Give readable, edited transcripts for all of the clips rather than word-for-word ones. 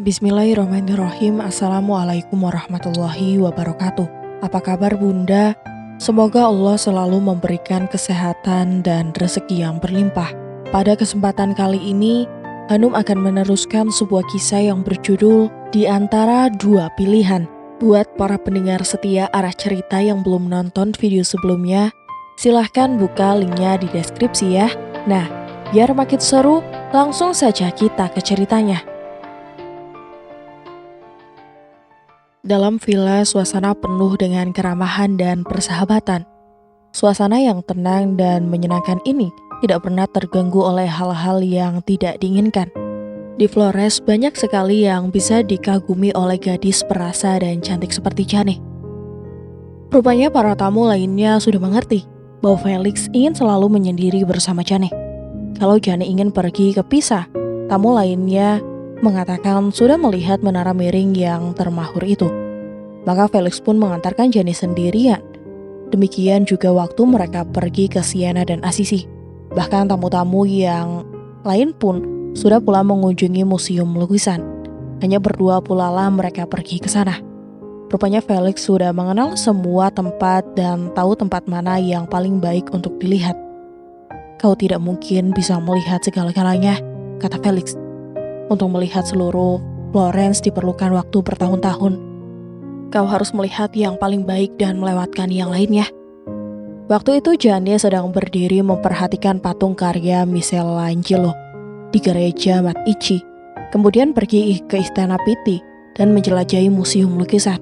Bismillahirrahmanirrahim. Assalamualaikum warahmatullahi wabarakatuh. Apa kabar Bunda? Semoga Allah selalu memberikan kesehatan dan rezeki yang berlimpah. Pada kesempatan kali ini, Hanum akan meneruskan sebuah kisah yang berjudul Di Antara Dua Pilihan. Buat para pendengar setia arah cerita yang belum nonton video sebelumnya, silahkan buka linknya di deskripsi ya. Nah, biar makin seru, langsung saja kita ke ceritanya. Dalam villa, suasana penuh dengan keramahan dan persahabatan. Suasana yang tenang dan menyenangkan ini tidak pernah terganggu oleh hal-hal yang tidak diinginkan. Di Flores, banyak sekali yang bisa dikagumi oleh gadis perasa dan cantik seperti Jane. Rupanya para tamu lainnya sudah mengerti bahwa Felix ingin selalu menyendiri bersama Jane. Kalau Jane ingin pergi ke Pisa, tamu lainnya mengatakan sudah melihat menara miring yang termahur itu. Maka Felix pun mengantarkan Jane sendirian. Demikian juga waktu mereka pergi ke Siena dan Assisi. Bahkan tamu-tamu yang lain pun sudah pula mengunjungi museum lukisan. Hanya berdua pula lah mereka pergi ke sana. Rupanya Felix sudah mengenal semua tempat dan tahu tempat mana yang paling baik untuk dilihat. Kau tidak mungkin bisa melihat segala-galanya, kata Felix. Untuk melihat seluruh Florence diperlukan waktu bertahun-tahun. Kau harus melihat yang paling baik dan melewatkan yang lainnya. Waktu itu Jane sedang berdiri memperhatikan patung karya Michelangelo di gereja Medici. Kemudian pergi ke Istana Pitti dan menjelajahi museum lukisan.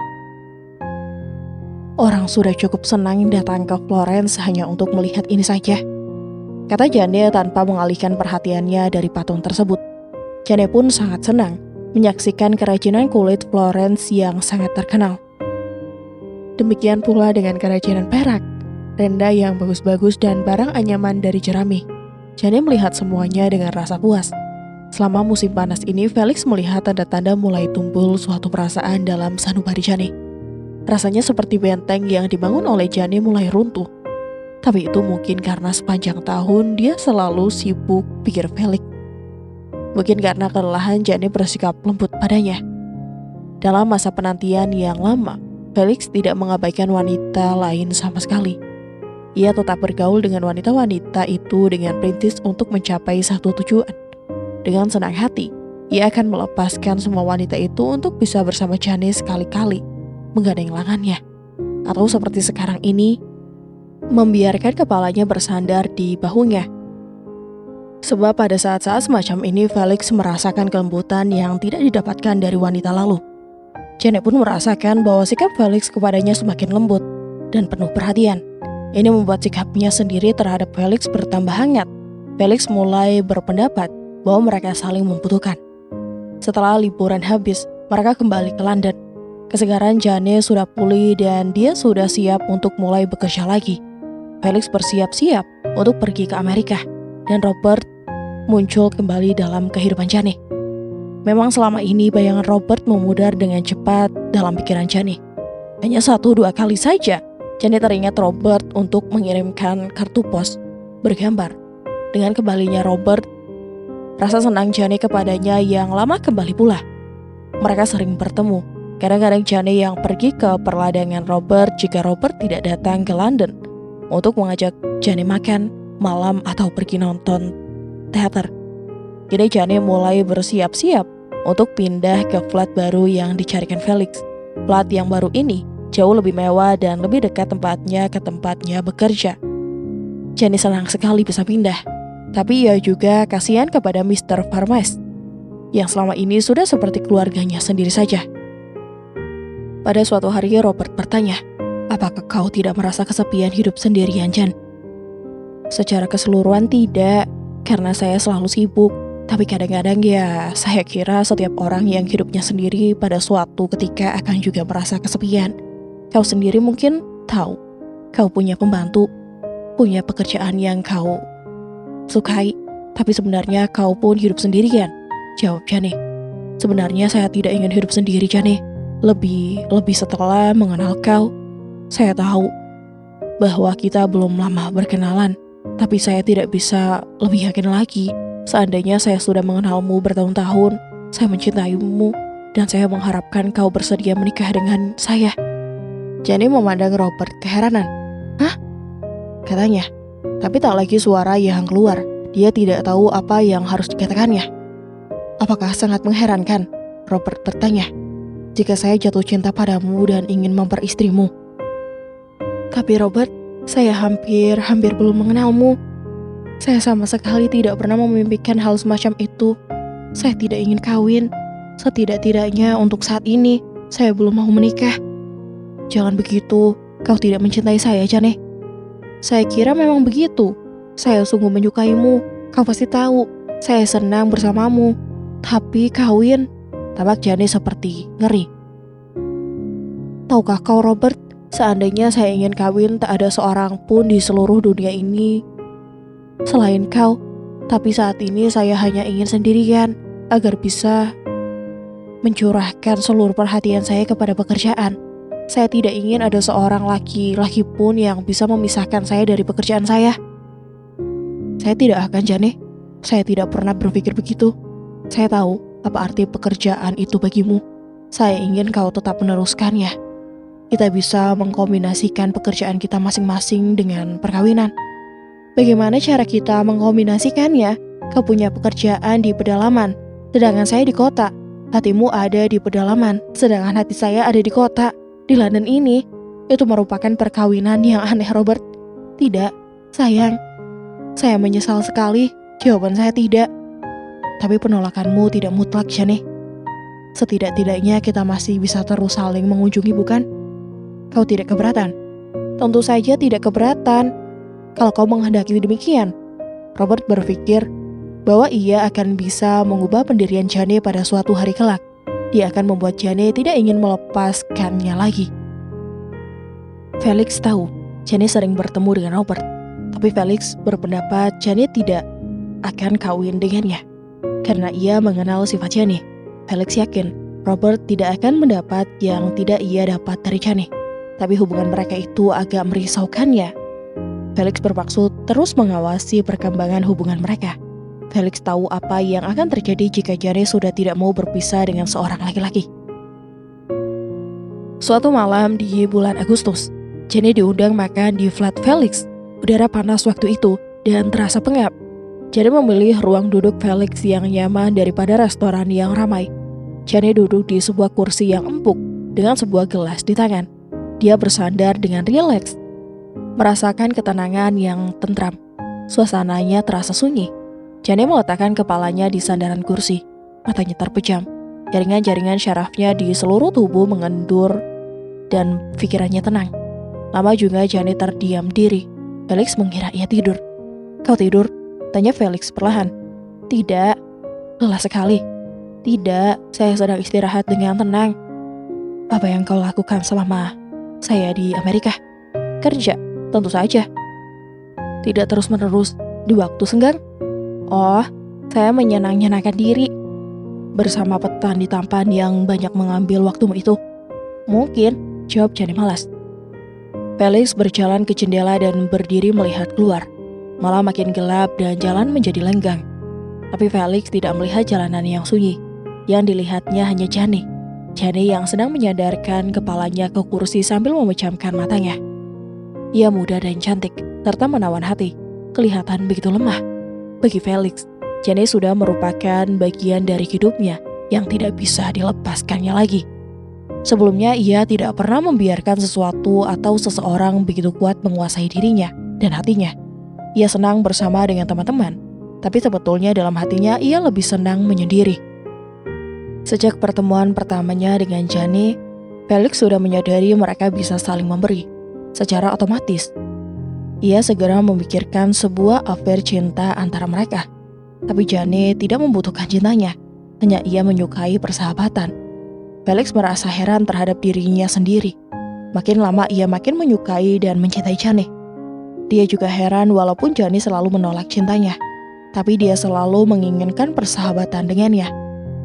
Orang sudah cukup senang datang ke Florence hanya untuk melihat ini saja, kata Jane tanpa mengalihkan perhatiannya dari patung tersebut. Jane pun sangat senang menyaksikan kerajinan kulit Florence yang sangat terkenal. Demikian pula dengan kerajinan perak, renda yang bagus-bagus dan barang anyaman dari jerami. Jane melihat semuanya dengan rasa puas. Selama musim panas ini, Felix melihat tanda-tanda mulai tumbuh suatu perasaan dalam sanubari Jane. Rasanya seperti benteng yang dibangun oleh Jane mulai runtuh. Tapi itu mungkin karena sepanjang tahun dia selalu sibuk, pikir Felix. Mungkin karena kelelahan Jane bersikap lembut padanya. Dalam masa penantian yang lama, Felix tidak mengabaikan wanita lain sama sekali. Ia tetap bergaul dengan wanita-wanita itu dengan perintis untuk mencapai satu tujuan. Dengan senang hati, ia akan melepaskan semua wanita itu untuk bisa bersama Jane sekali-kali, menggandeng lengannya. Atau seperti sekarang ini, membiarkan kepalanya bersandar di bahunya. Sebab pada saat-saat semacam ini Felix merasakan kelembutan yang tidak didapatkan dari wanita lalu. Jane pun merasakan bahwa sikap Felix kepadanya semakin lembut dan penuh perhatian. Ini membuat sikapnya sendiri terhadap Felix bertambah hangat. Felix mulai berpendapat bahwa mereka saling membutuhkan. Setelah liburan habis, mereka kembali ke London. Kesegaran Jane sudah pulih dan dia sudah siap untuk mulai bekerja lagi. Felix bersiap-siap untuk pergi ke Amerika dan Robert muncul kembali dalam kehidupan Jane. Memang selama ini bayangan Robert memudar dengan cepat dalam pikiran Jane. Hanya 1-2 kali saja Jane teringat Robert untuk mengirimkan kartu pos bergambar. Dengan kembalinya Robert, rasa senang Jane kepadanya yang lama kembali pula. Mereka sering bertemu. Kadang-kadang Jane yang pergi ke perladangan Robert jika Robert tidak datang ke London untuk mengajak Jane makan malam atau pergi nonton teater. Kini Jane mulai bersiap-siap untuk pindah ke flat baru yang dicarikan Felix. Flat yang baru ini jauh lebih mewah dan lebih dekat tempatnya ke tempatnya bekerja. Jane senang sekali bisa pindah, tapi ia juga kasihan kepada Mr. Farmes yang selama ini sudah seperti keluarganya sendiri saja. Pada suatu hari Robert bertanya, "Apakah kau tidak merasa kesepian hidup sendirian, Jan?" "Secara keseluruhan tidak, karena saya selalu sibuk. Tapi kadang-kadang ya saya kira setiap orang yang hidupnya sendiri pada suatu ketika akan juga merasa kesepian. Kau sendiri mungkin tahu, kau punya pembantu, punya pekerjaan yang kau sukai, tapi sebenarnya kau pun hidup sendirian," jawab Jane. "Sebenarnya saya tidak ingin hidup sendiri, Jane. Lebih setelah mengenal kau, saya tahu bahwa kita belum lama berkenalan. Tapi saya tidak bisa lebih yakin lagi. Seandainya saya sudah mengenalmu bertahun-tahun, saya mencintaimu, dan saya mengharapkan kau bersedia menikah dengan saya. Jane memandang Robert keheranan. Hah? Katanya. Tapi tak lagi suara yang keluar. Dia tidak tahu apa yang harus dikatakannya. Apakah sangat mengherankan? Robert bertanya. Jika saya jatuh cinta padamu dan ingin memperistrimu. Tapi Robert, saya hampir belum mengenalmu. Saya sama sekali tidak pernah memimpikan hal semacam itu. Saya tidak ingin kawin. Setidak-tidaknya untuk saat ini, saya belum mau menikah. Jangan begitu, kau tidak mencintai saya, Jane. Saya kira memang begitu. Saya sungguh menyukaimu. Kau pasti tahu, saya senang bersamamu. Tapi kawin, tampak Jane seperti ngeri. Tahukah kau Robert, seandainya saya ingin kawin, tak ada seorang pun di seluruh dunia ini selain kau. Tapi saat ini saya hanya ingin sendirian, agar bisa mencurahkan seluruh perhatian saya kepada pekerjaan. Saya tidak ingin ada seorang laki-laki pun yang bisa memisahkan saya dari pekerjaan saya. Saya tidak akan, Jane. Saya tidak pernah berpikir begitu. Saya tahu apa arti pekerjaan itu bagimu. Saya ingin kau tetap meneruskannya. Kita bisa mengkombinasikan pekerjaan kita masing-masing dengan perkawinan. Bagaimana cara kita mengkombinasikannya? Kau punya pekerjaan di pedalaman, sedangkan saya di kota. Hatimu ada di pedalaman, sedangkan hati saya ada di kota. Di London ini, itu merupakan perkawinan yang aneh, Robert. Tidak, sayang. Saya menyesal sekali, jawaban saya tidak. Tapi penolakanmu tidak mutlak, Jane. Setidak-tidaknya kita masih bisa terus saling mengunjungi, bukan? Kau tidak keberatan? Tentu saja tidak keberatan. Kalau kau menghendaki demikian. Robert berpikir bahwa ia akan bisa mengubah pendirian Jane pada suatu hari kelak. Dia akan membuat Jane tidak ingin melepaskannya lagi. Felix tahu Jane sering bertemu dengan Robert, tapi Felix berpendapat Jane tidak akan kawin dengannya karena ia mengenal sifat Jane. Felix yakin Robert tidak akan mendapat yang tidak ia dapat dari Jane, tapi hubungan mereka itu agak merisaukannya. Felix bermaksud terus mengawasi perkembangan hubungan mereka. Felix tahu apa yang akan terjadi jika Jane sudah tidak mau berpisah dengan seorang laki-laki. Suatu malam di bulan Agustus, Jane diundang makan di flat Felix. Udara panas waktu itu dan terasa pengap. Jane memilih ruang duduk Felix yang nyaman daripada restoran yang ramai. Jane duduk di sebuah kursi yang empuk dengan sebuah gelas di tangan. Dia bersandar dengan rileks, merasakan ketenangan yang tentram. Suasananya terasa sunyi. Jane meletakkan kepalanya di sandaran kursi. Matanya terpejam. Jaringan-jaringan syarafnya di seluruh tubuh mengendur dan pikirannya tenang. Lama juga Jane terdiam diri. Felix mengira ia tidur. Kau tidur? Tanya Felix perlahan. Tidak. Lelah sekali. Tidak, saya sedang istirahat dengan tenang. Apa yang kau lakukan selama saya di Amerika? Kerja, tentu saja. Tidak terus-menerus di waktu senggang? Oh, saya menyenang-nyenangkan diri bersama petani tampan yang banyak mengambil waktumu itu. Mungkin, jawab Jane malas. Felix berjalan ke jendela dan berdiri melihat keluar. Malah makin gelap dan jalan menjadi lenggang. Tapi Felix tidak melihat jalanan yang sunyi. Yang dilihatnya hanya Jane. Jane yang sedang menyandarkan kepalanya ke kursi sambil memejamkan matanya. Ia muda dan cantik, serta menawan hati. Kelihatan begitu lemah. Bagi Felix, Jane sudah merupakan bagian dari hidupnya yang tidak bisa dilepaskannya lagi. Sebelumnya ia tidak pernah membiarkan sesuatu atau seseorang begitu kuat menguasai dirinya dan hatinya. Ia senang bersama dengan teman-teman, tapi sebetulnya dalam hatinya ia lebih senang menyendiri. Sejak pertemuan pertamanya dengan Jane, Felix sudah menyadari mereka bisa saling memberi secara otomatis. Ia segera memikirkan sebuah affair cinta antara mereka. Tapi Jane tidak membutuhkan cintanya, hanya ia menyukai persahabatan. Felix merasa heran terhadap dirinya sendiri. Makin lama ia makin menyukai dan mencintai Jane. Dia juga heran walaupun Jane selalu menolak cintanya. Tapi dia selalu menginginkan persahabatan dengannya.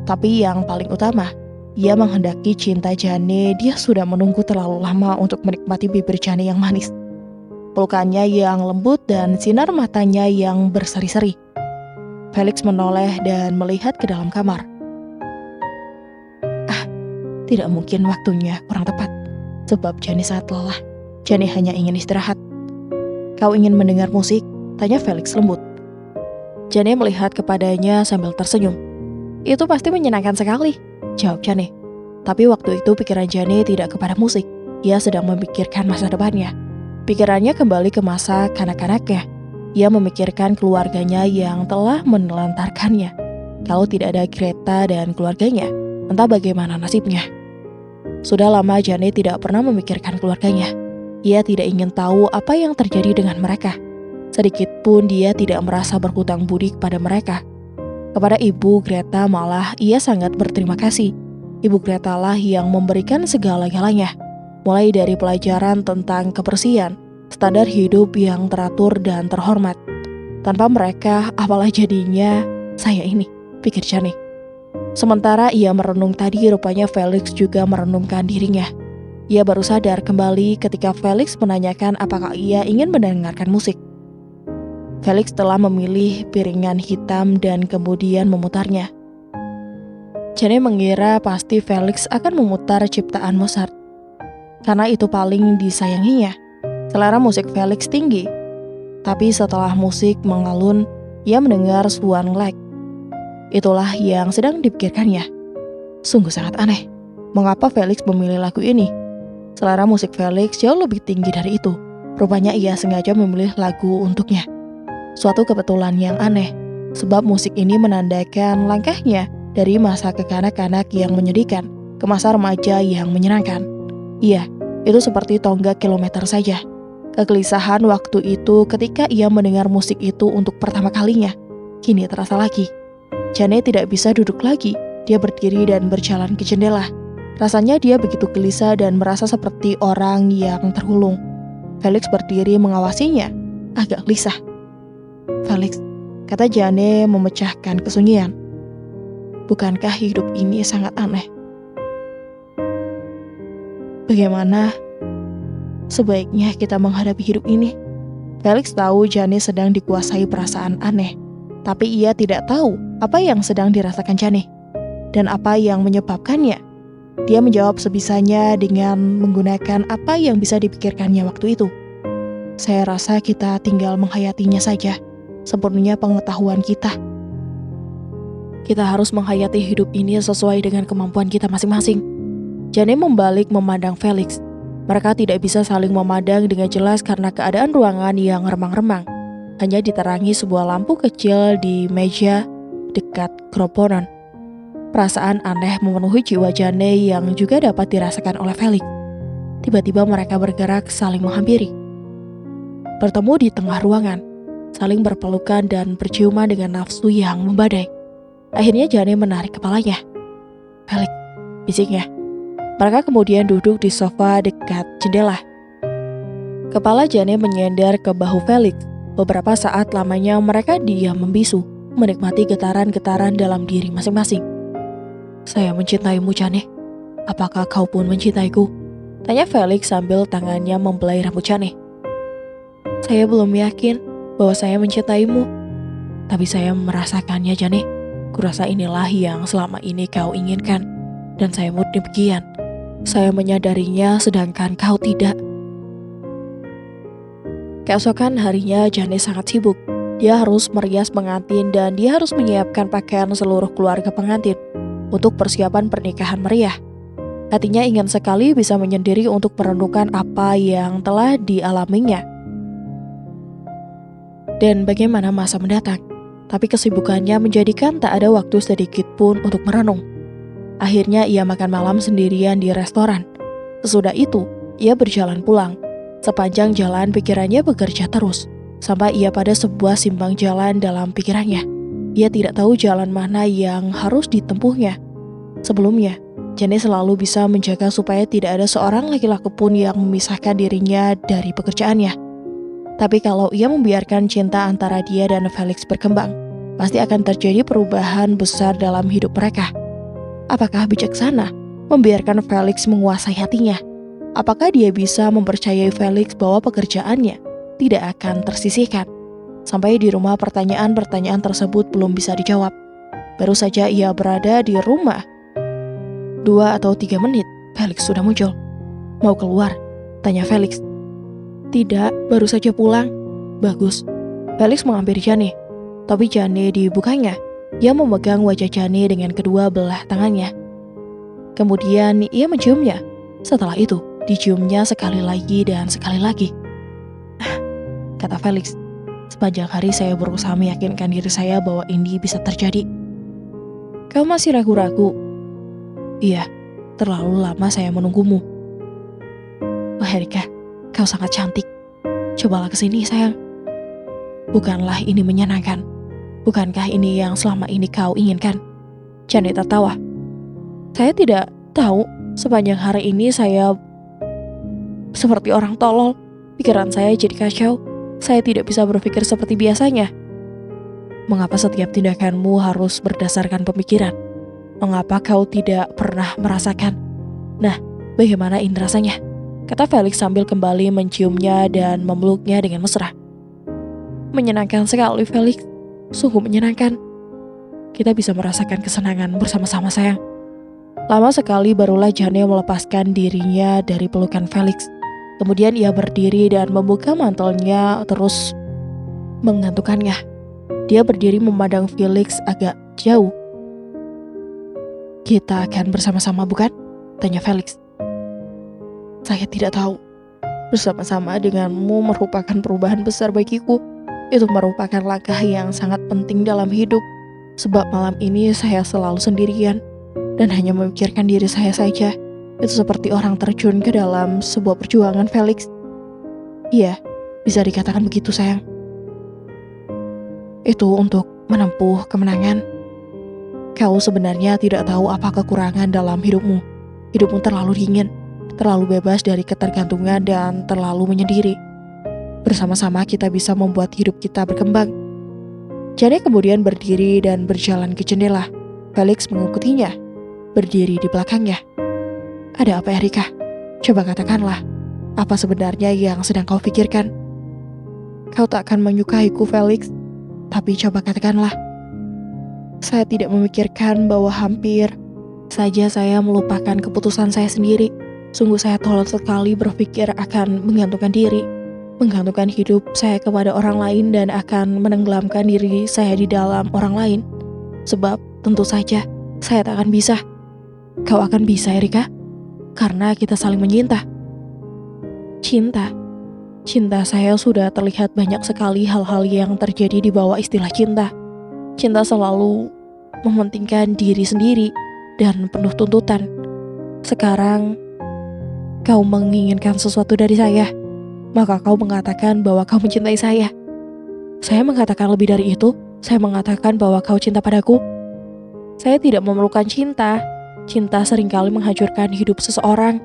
Tapi yang paling utama, ia menghendaki cinta Jane. Dia sudah menunggu terlalu lama untuk menikmati bibir Jane yang manis, pelukannya yang lembut dan sinar matanya yang berseri-seri. Felix menoleh dan melihat ke dalam kamar. Tidak mungkin waktunya kurang tepat, sebab Jane sangat lelah. Jane hanya ingin istirahat. Kau ingin mendengar musik? Tanya Felix lembut. Jane melihat kepadanya sambil tersenyum. Itu pasti menyenangkan sekali, jawab Jane. Tapi waktu itu pikiran Jane tidak kepada musik. Ia sedang memikirkan masa depannya. Pikirannya kembali ke masa kanak-kanaknya. Ia memikirkan keluarganya yang telah menelantarkannya. Kalau tidak ada Greta dan keluarganya, entah bagaimana nasibnya. Sudah lama Jane tidak pernah memikirkan keluarganya. Ia tidak ingin tahu apa yang terjadi dengan mereka. Sedikit pun dia tidak merasa berhutang budi kepada mereka. Kepada ibu Greta malah ia sangat berterima kasih. Ibu Greta lah yang memberikan segala-galanya. Mulai dari pelajaran tentang kebersihan, standar hidup yang teratur dan terhormat. Tanpa mereka, apalah jadinya saya ini, pikir Jane. Sementara ia merenung tadi, rupanya Felix juga merenungkan dirinya. Ia baru sadar kembali ketika Felix menanyakan apakah ia ingin mendengarkan musik. Felix telah memilih piringan hitam dan kemudian memutarnya. Jane mengira pasti Felix akan memutar ciptaan Mozart, karena itu paling disayanginya. Selera musik Felix tinggi, tapi setelah musik mengalun, ia mendengar Swan Lake. Itulah yang sedang dipikirkannya. Sungguh sangat aneh, mengapa Felix memilih lagu ini? Selera musik Felix jauh lebih tinggi dari itu. Rupanya ia sengaja memilih lagu untuknya. Suatu kebetulan yang aneh, sebab musik ini menandakan langkahnya dari masa kekanak-kanak yang menyedihkan ke masa remaja yang menyenangkan. Iya, itu seperti tonggak kilometer saja. Kegelisahan waktu itu ketika ia mendengar musik itu untuk pertama kalinya, kini terasa lagi. Jane tidak bisa duduk lagi. Dia berdiri dan berjalan ke jendela. Rasanya dia begitu gelisah dan merasa seperti orang yang terhulung. Felix berdiri mengawasinya, agak gelisah. Felix, kata Jane memecahkan kesunyian. Bukankah hidup ini sangat aneh? Bagaimana sebaiknya kita menghadapi hidup ini? Felix tahu Jane sedang dikuasai perasaan aneh, tapi ia tidak tahu apa yang sedang dirasakan Jane dan apa yang menyebabkannya. Dia menjawab sebisanya dengan menggunakan apa yang bisa dipikirkannya waktu itu. Saya rasa kita tinggal menghayatinya saja, sepenuhnya pengetahuan kita. Kita harus menghayati hidup ini sesuai dengan kemampuan kita masing-masing. Jane membalik memandang Felix. Mereka tidak bisa saling memandang dengan jelas karena keadaan ruangan yang remang-remang. Hanya diterangi sebuah lampu kecil di meja dekat keroponan. Perasaan aneh memenuhi jiwa Jane yang juga dapat dirasakan oleh Felix. Tiba-tiba mereka bergerak saling menghampiri. Bertemu di tengah ruangan, saling berpelukan dan berciuman dengan nafsu yang membadai. Akhirnya Jane menarik kepalanya. Felix, bisiknya. Mereka kemudian duduk di sofa dekat jendela. Kepala Jane menyender ke bahu Felix. Beberapa saat lamanya mereka diam membisu, menikmati getaran-getaran dalam diri masing-masing. Saya mencintaimu, Jane. Apakah kau pun mencintaiku? Tanya Felix sambil tangannya membelai rambut Jane. Saya belum yakin bahwa saya mencintaimu, tapi saya merasakannya, Jane. Kurasa inilah yang selama ini kau inginkan, dan saya pun demikian. Saya menyadarinya sedangkan kau tidak. Keesokan harinya Jane sangat sibuk. Dia harus merias pengantin dan dia harus menyiapkan pakaian seluruh keluarga pengantin untuk persiapan pernikahan meriah. Hatinya ingin sekali bisa menyendiri untuk merenungkan apa yang telah dialaminya dan bagaimana masa mendatang. Tapi kesibukannya menjadikan tak ada waktu sedikit pun untuk merenung. Akhirnya ia makan malam sendirian di restoran. Sesudah itu, ia berjalan pulang. Sepanjang jalan pikirannya bekerja terus, sampai ia pada sebuah simpang jalan dalam pikirannya. Ia tidak tahu jalan mana yang harus ditempuhnya. Sebelumnya, Jane selalu bisa menjaga supaya tidak ada seorang laki-laki pun yang memisahkan dirinya dari pekerjaannya. Tapi kalau ia membiarkan cinta antara dia dan Felix berkembang, pasti akan terjadi perubahan besar dalam hidup mereka. Apakah bijaksana membiarkan Felix menguasai hatinya? Apakah dia bisa mempercayai Felix bahwa pekerjaannya tidak akan tersisihkan? Sampai di rumah pertanyaan-pertanyaan tersebut belum bisa dijawab. Baru saja ia berada di rumah, 2 atau 3 menit, Felix sudah muncul. Mau keluar? Tanya Felix. Tidak, baru saja pulang. Bagus. Felix menghampiri Jane. Tapi Jane dibukanya. Ia memegang wajah Jane dengan kedua belah tangannya. Kemudian ia menciumnya. Setelah itu, diciumnya sekali lagi dan sekali lagi. Kata Felix. Sepanjang hari saya berusaha meyakinkan diri saya bahwa ini bisa terjadi. Kau masih ragu-ragu? Iya, terlalu lama saya menunggumu. Oh Erika, kau sangat cantik. Cobalah kesini sayang. Bukanlah ini menyenangkan? Bukankah ini yang selama ini kau inginkan? Jane tertawa. Saya tidak tahu, sepanjang hari ini saya seperti orang tolol. Pikiran saya jadi kacau. Saya tidak bisa berpikir seperti biasanya. Mengapa setiap tindakanmu harus berdasarkan pemikiran? Mengapa kau tidak pernah merasakan? Nah, bagaimana ini rasanya? Kata Felix sambil kembali menciumnya dan memeluknya dengan mesra. Menyenangkan sekali Felix, sungguh menyenangkan. Kita bisa merasakan kesenangan bersama-sama sayang. Lama sekali barulah Jane melepaskan dirinya dari pelukan Felix. Kemudian ia berdiri dan membuka mantelnya terus mengantukannya. Dia berdiri memandang Felix agak jauh. Kita akan bersama-sama bukan? Tanya Felix. Saya tidak tahu. Bersama-sama denganmu merupakan perubahan besar bagiku. Itu merupakan langkah yang sangat penting dalam hidup. Sebab malam ini saya selalu sendirian dan hanya memikirkan diri saya saja. Itu seperti orang terjun ke dalam sebuah perjuangan, Felix. Iya, bisa dikatakan begitu, sayang. Itu untuk menempuh kemenangan. Kau sebenarnya tidak tahu apa kekurangan dalam hidupmu. Hidupmu terlalu dingin, terlalu bebas dari ketergantungan dan terlalu menyendiri. Bersama-sama kita bisa membuat hidup kita berkembang. Jane kemudian berdiri dan berjalan ke jendela. Felix mengikutinya, berdiri di belakangnya. Ada apa Erika? Coba katakanlah, apa sebenarnya yang sedang kau pikirkan? Kau tak akan menyukaiku Felix, tapi coba katakanlah. Saya tidak memikirkan bahwa hampir saja saya melupakan keputusan saya sendiri. Sungguh saya tolol sekali berpikir akan menggantungkan diri, menggantungkan hidup saya kepada orang lain dan akan menenggelamkan diri saya di dalam orang lain. Sebab tentu saja saya tak akan bisa. Kau akan bisa Erika? Karena kita saling menyinta. Cinta saya sudah terlihat banyak sekali hal-hal yang terjadi di bawah istilah cinta. Cinta selalu mementingkan diri sendiri dan penuh tuntutan. Sekarang kau menginginkan sesuatu dari saya, maka kau mengatakan bahwa kau mencintai saya. Saya mengatakan lebih dari itu. Saya mengatakan bahwa kau cinta padaku. Saya tidak memerlukan cinta. Cinta seringkali menghancurkan hidup seseorang,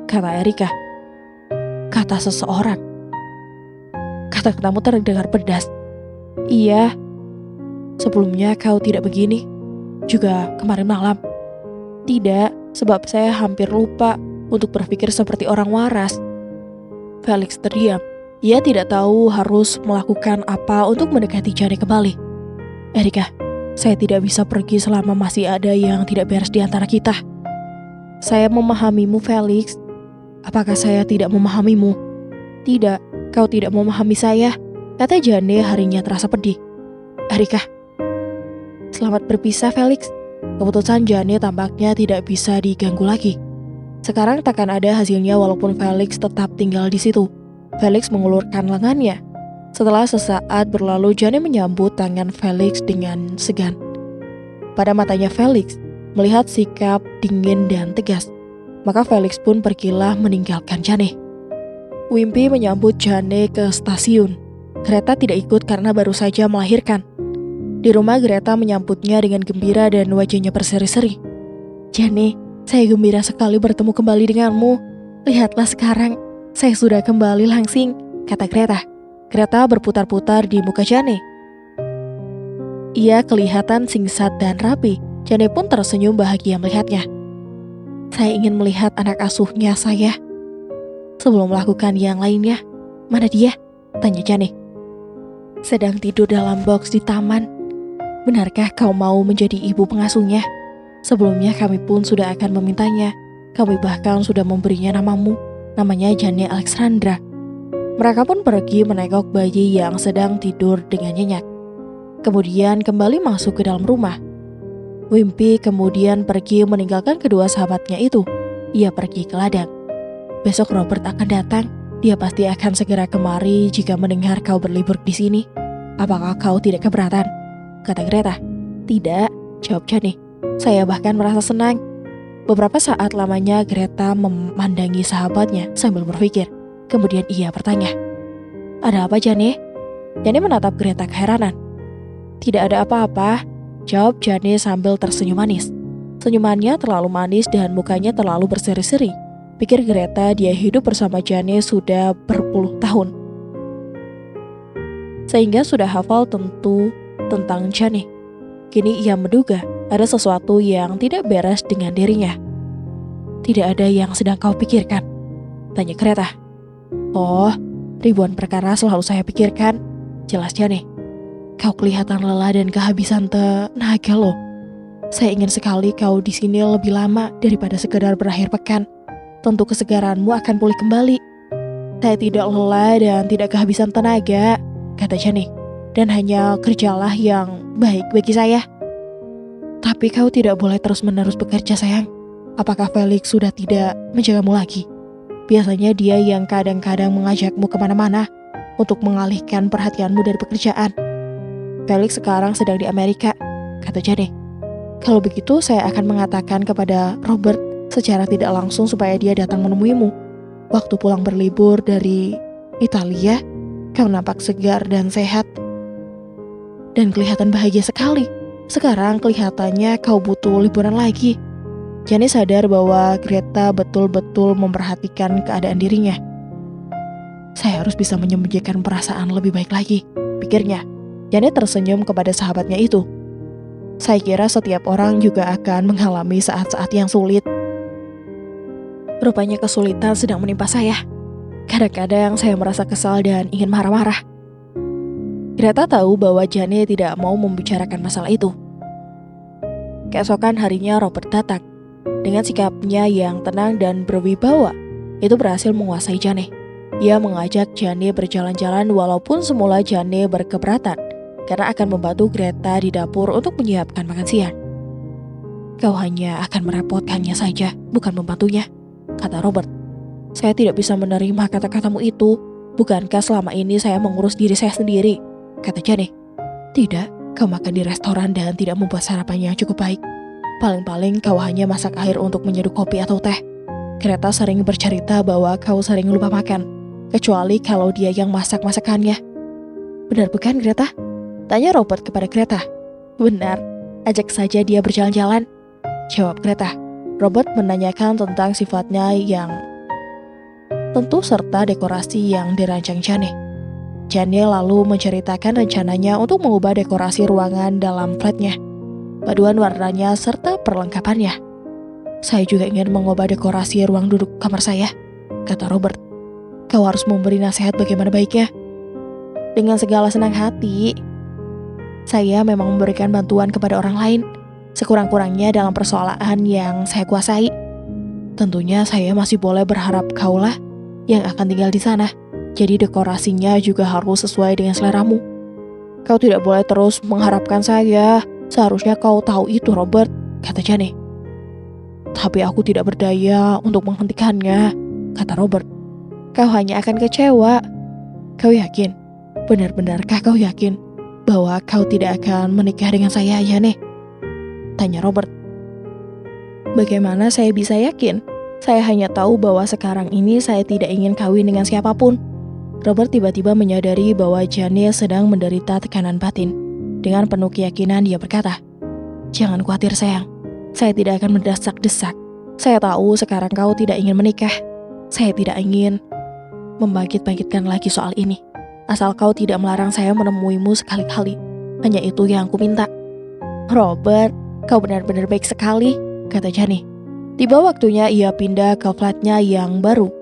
kata Erika. Kata seseorang. Kata-katamu terdengar pedas. Iya. Sebelumnya kau tidak begini. Juga kemarin malam. Tidak, sebab saya hampir lupa untuk berpikir seperti orang waras. Felix terdiam. Ia tidak tahu harus melakukan apa untuk mendekati Jane kembali. Erika, saya tidak bisa pergi selama masih ada yang tidak beres di antara kita. Saya memahamimu, Felix. Apakah saya tidak memahamimu? Tidak, kau tidak memahami saya, kata Jane harinya terasa pedih. Erika, selamat berpisah, Felix. Keputusan Jane tampaknya tidak bisa diganggu lagi. Sekarang takkan ada hasilnya walaupun Felix tetap tinggal di situ. Felix mengulurkan lengannya. Setelah sesaat berlalu, Jane menyambut tangan Felix dengan segan. Pada matanya Felix melihat sikap dingin dan tegas. Maka Felix pun pergilah meninggalkan Jane. Wimpy menyambut Jane ke stasiun. Greta tidak ikut karena baru saja melahirkan. Di rumah Greta menyambutnya dengan gembira dan wajahnya berseri-seri. Jane, saya gembira sekali bertemu kembali denganmu. Lihatlah sekarang, saya sudah kembali langsing, kata Greta. Greta berputar-putar di muka Jane. Ia kelihatan singsat dan rapi. Jane pun tersenyum bahagia melihatnya. Saya ingin melihat anak asuhnya saya. Sebelum melakukan yang lainnya, mana dia? Tanya Jane. Sedang tidur dalam box di taman. Benarkah kau mau menjadi ibu pengasuhnya? Sebelumnya kami pun sudah akan memintanya. Kami bahkan sudah memberinya namamu. Namanya Jane Alexandra. Mereka pun pergi menengok bayi yang sedang tidur dengan nyenyak. Kemudian kembali masuk ke dalam rumah. Wimpy kemudian pergi meninggalkan kedua sahabatnya itu. Ia pergi ke ladang. Besok Robert akan datang. Dia pasti akan segera kemari jika mendengar kau berlibur di sini. Apakah kau tidak keberatan? Kata Greta. Tidak, jawab Jane. Saya bahkan merasa senang. Beberapa saat lamanya Greta memandangi sahabatnya sambil berpikir. Kemudian ia bertanya, "Ada apa, Jane?" Jane menatap Greta keheranan. "Tidak ada apa-apa," jawab Jane sambil tersenyum manis. Senyumannya terlalu manis dan mukanya terlalu berseri-seri. Pikir Greta dia hidup bersama Jane sudah berpuluh tahun. Sehingga sudah hafal tentu tentang Jane. Kini ia menduga ada sesuatu yang tidak beres dengan dirinya. "Tidak ada yang sedang kau pikirkan?" tanya Greta. "Oh, ribuan perkara selalu saya pikirkan," jelas Jane. "Kau kelihatan lelah dan kehabisan tenaga loh. Saya ingin sekali kau di sini lebih lama daripada sekedar berakhir pekan. Tentu kesegaranmu akan pulih kembali." "Saya tidak lelah dan tidak kehabisan tenaga," kata Jane. "Dan hanya kerjalah yang baik bagi saya." "Tapi kau tidak boleh terus-menerus bekerja, sayang. Apakah Felix sudah tidak menjagamu lagi? Biasanya dia yang kadang-kadang mengajakmu kemana-mana untuk mengalihkan perhatianmu dari pekerjaan." "Felix sekarang sedang di Amerika," kata Jane. "Kalau begitu saya akan mengatakan kepada Robert secara tidak langsung supaya dia datang menemuimu. Waktu pulang berlibur dari Italia, kau nampak segar dan sehat dan kelihatan bahagia sekali. Sekarang kelihatannya kau butuh liburan lagi." Jane sadar bahwa Greta betul-betul memperhatikan keadaan dirinya. "Saya harus bisa menyembunyikan perasaan lebih baik lagi," pikirnya. Jane tersenyum kepada sahabatnya itu. "Saya kira setiap orang juga akan mengalami saat-saat yang sulit. Rupanya kesulitan sedang menimpa saya. Kadang-kadang saya merasa kesal dan ingin marah-marah." Greta tahu bahwa Jane tidak mau membicarakan masalah itu. Keesokan harinya Robert datang. Dengan sikapnya yang tenang dan berwibawa, itu berhasil menguasai Jane. Ia mengajak Jane berjalan-jalan walaupun semula Jane berkeberatan karena akan membantu Greta di dapur untuk menyiapkan makan siang. "Kau hanya akan merepotkannya saja, bukan membantunya," kata Robert. "Saya tidak bisa menerima kata-katamu itu. Bukankah selama ini saya mengurus diri saya sendiri?" kata Jane. "Tidak, kau makan di restoran dan tidak membuat sarapan yang cukup baik. Paling-paling kau hanya masak air untuk menyeduh kopi atau teh. Greta sering bercerita bahwa kau sering lupa makan, kecuali kalau dia yang masak masakannya." "Benar bukan, Greta?" tanya Robert kepada Greta. "Benar, ajak saja dia berjalan-jalan," jawab Greta. Robert menanyakan tentang sifatnya yang tentu serta dekorasi yang dirancang Jane. Jane lalu menceritakan rencananya untuk mengubah dekorasi ruangan dalam flatnya, paduan warnanya serta perlengkapannya. "Saya juga ingin mengubah dekorasi ruang duduk kamar saya," kata Robert. "Kau harus memberi nasihat bagaimana baiknya." "Dengan segala senang hati. Saya memang memberikan bantuan kepada orang lain, sekurang-kurangnya dalam persoalan yang saya kuasai. Tentunya saya masih boleh berharap kaulah yang akan tinggal di sana. Jadi dekorasinya juga harus sesuai dengan seleramu. Kau tidak boleh terus mengharapkan saya. Seharusnya kau tahu itu, Robert," kata Jane. "Tapi aku tidak berdaya untuk menghentikannya," kata Robert. "Kau hanya akan kecewa." "Kau yakin? Benar-benarkah kau yakin bahwa kau tidak akan menikah dengan saya, Jane?" tanya Robert. "Bagaimana saya bisa yakin? Saya hanya tahu bahwa sekarang ini saya tidak ingin kawin dengan siapapun." Robert tiba-tiba menyadari bahwa Jane sedang menderita tekanan batin. Dengan penuh keyakinan dia berkata, "Jangan khawatir, sayang. Saya tidak akan mendesak-desak. Saya tahu sekarang kau tidak ingin menikah. Saya tidak ingin membangkit-bangkitkan lagi soal ini. Asal kau tidak melarang saya menemuimu sekali-kali. Hanya itu yang aku minta." "Robert, kau benar-benar baik sekali," kata Jane. Tiba waktunya ia pindah ke flatnya yang baru.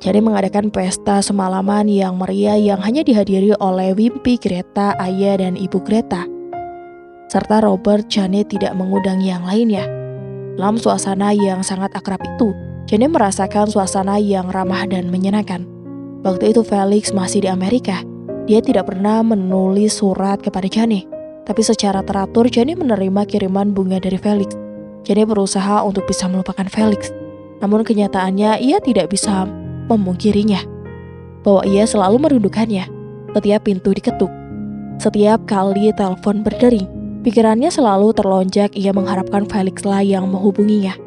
Jane mengadakan pesta semalaman yang meriah yang hanya dihadiri oleh Wimpy, Greta, ayah dan ibu Greta. Serta Robert. Jane tidak mengundang yang lainnya. Dalam suasana yang sangat akrab itu, Jane merasakan suasana yang ramah dan menyenangkan. Waktu itu Felix masih di Amerika. Dia tidak pernah menulis surat kepada Jane, tapi secara teratur Jane menerima kiriman bunga dari Felix. Jane berusaha untuk bisa melupakan Felix, namun kenyataannya ia tidak bisa memungkirinya, bahwa ia selalu merindukannya. Setiap pintu diketuk, setiap kali telepon berdering, pikirannya selalu terlonjak. Ia mengharapkan Felix lah yang menghubunginya.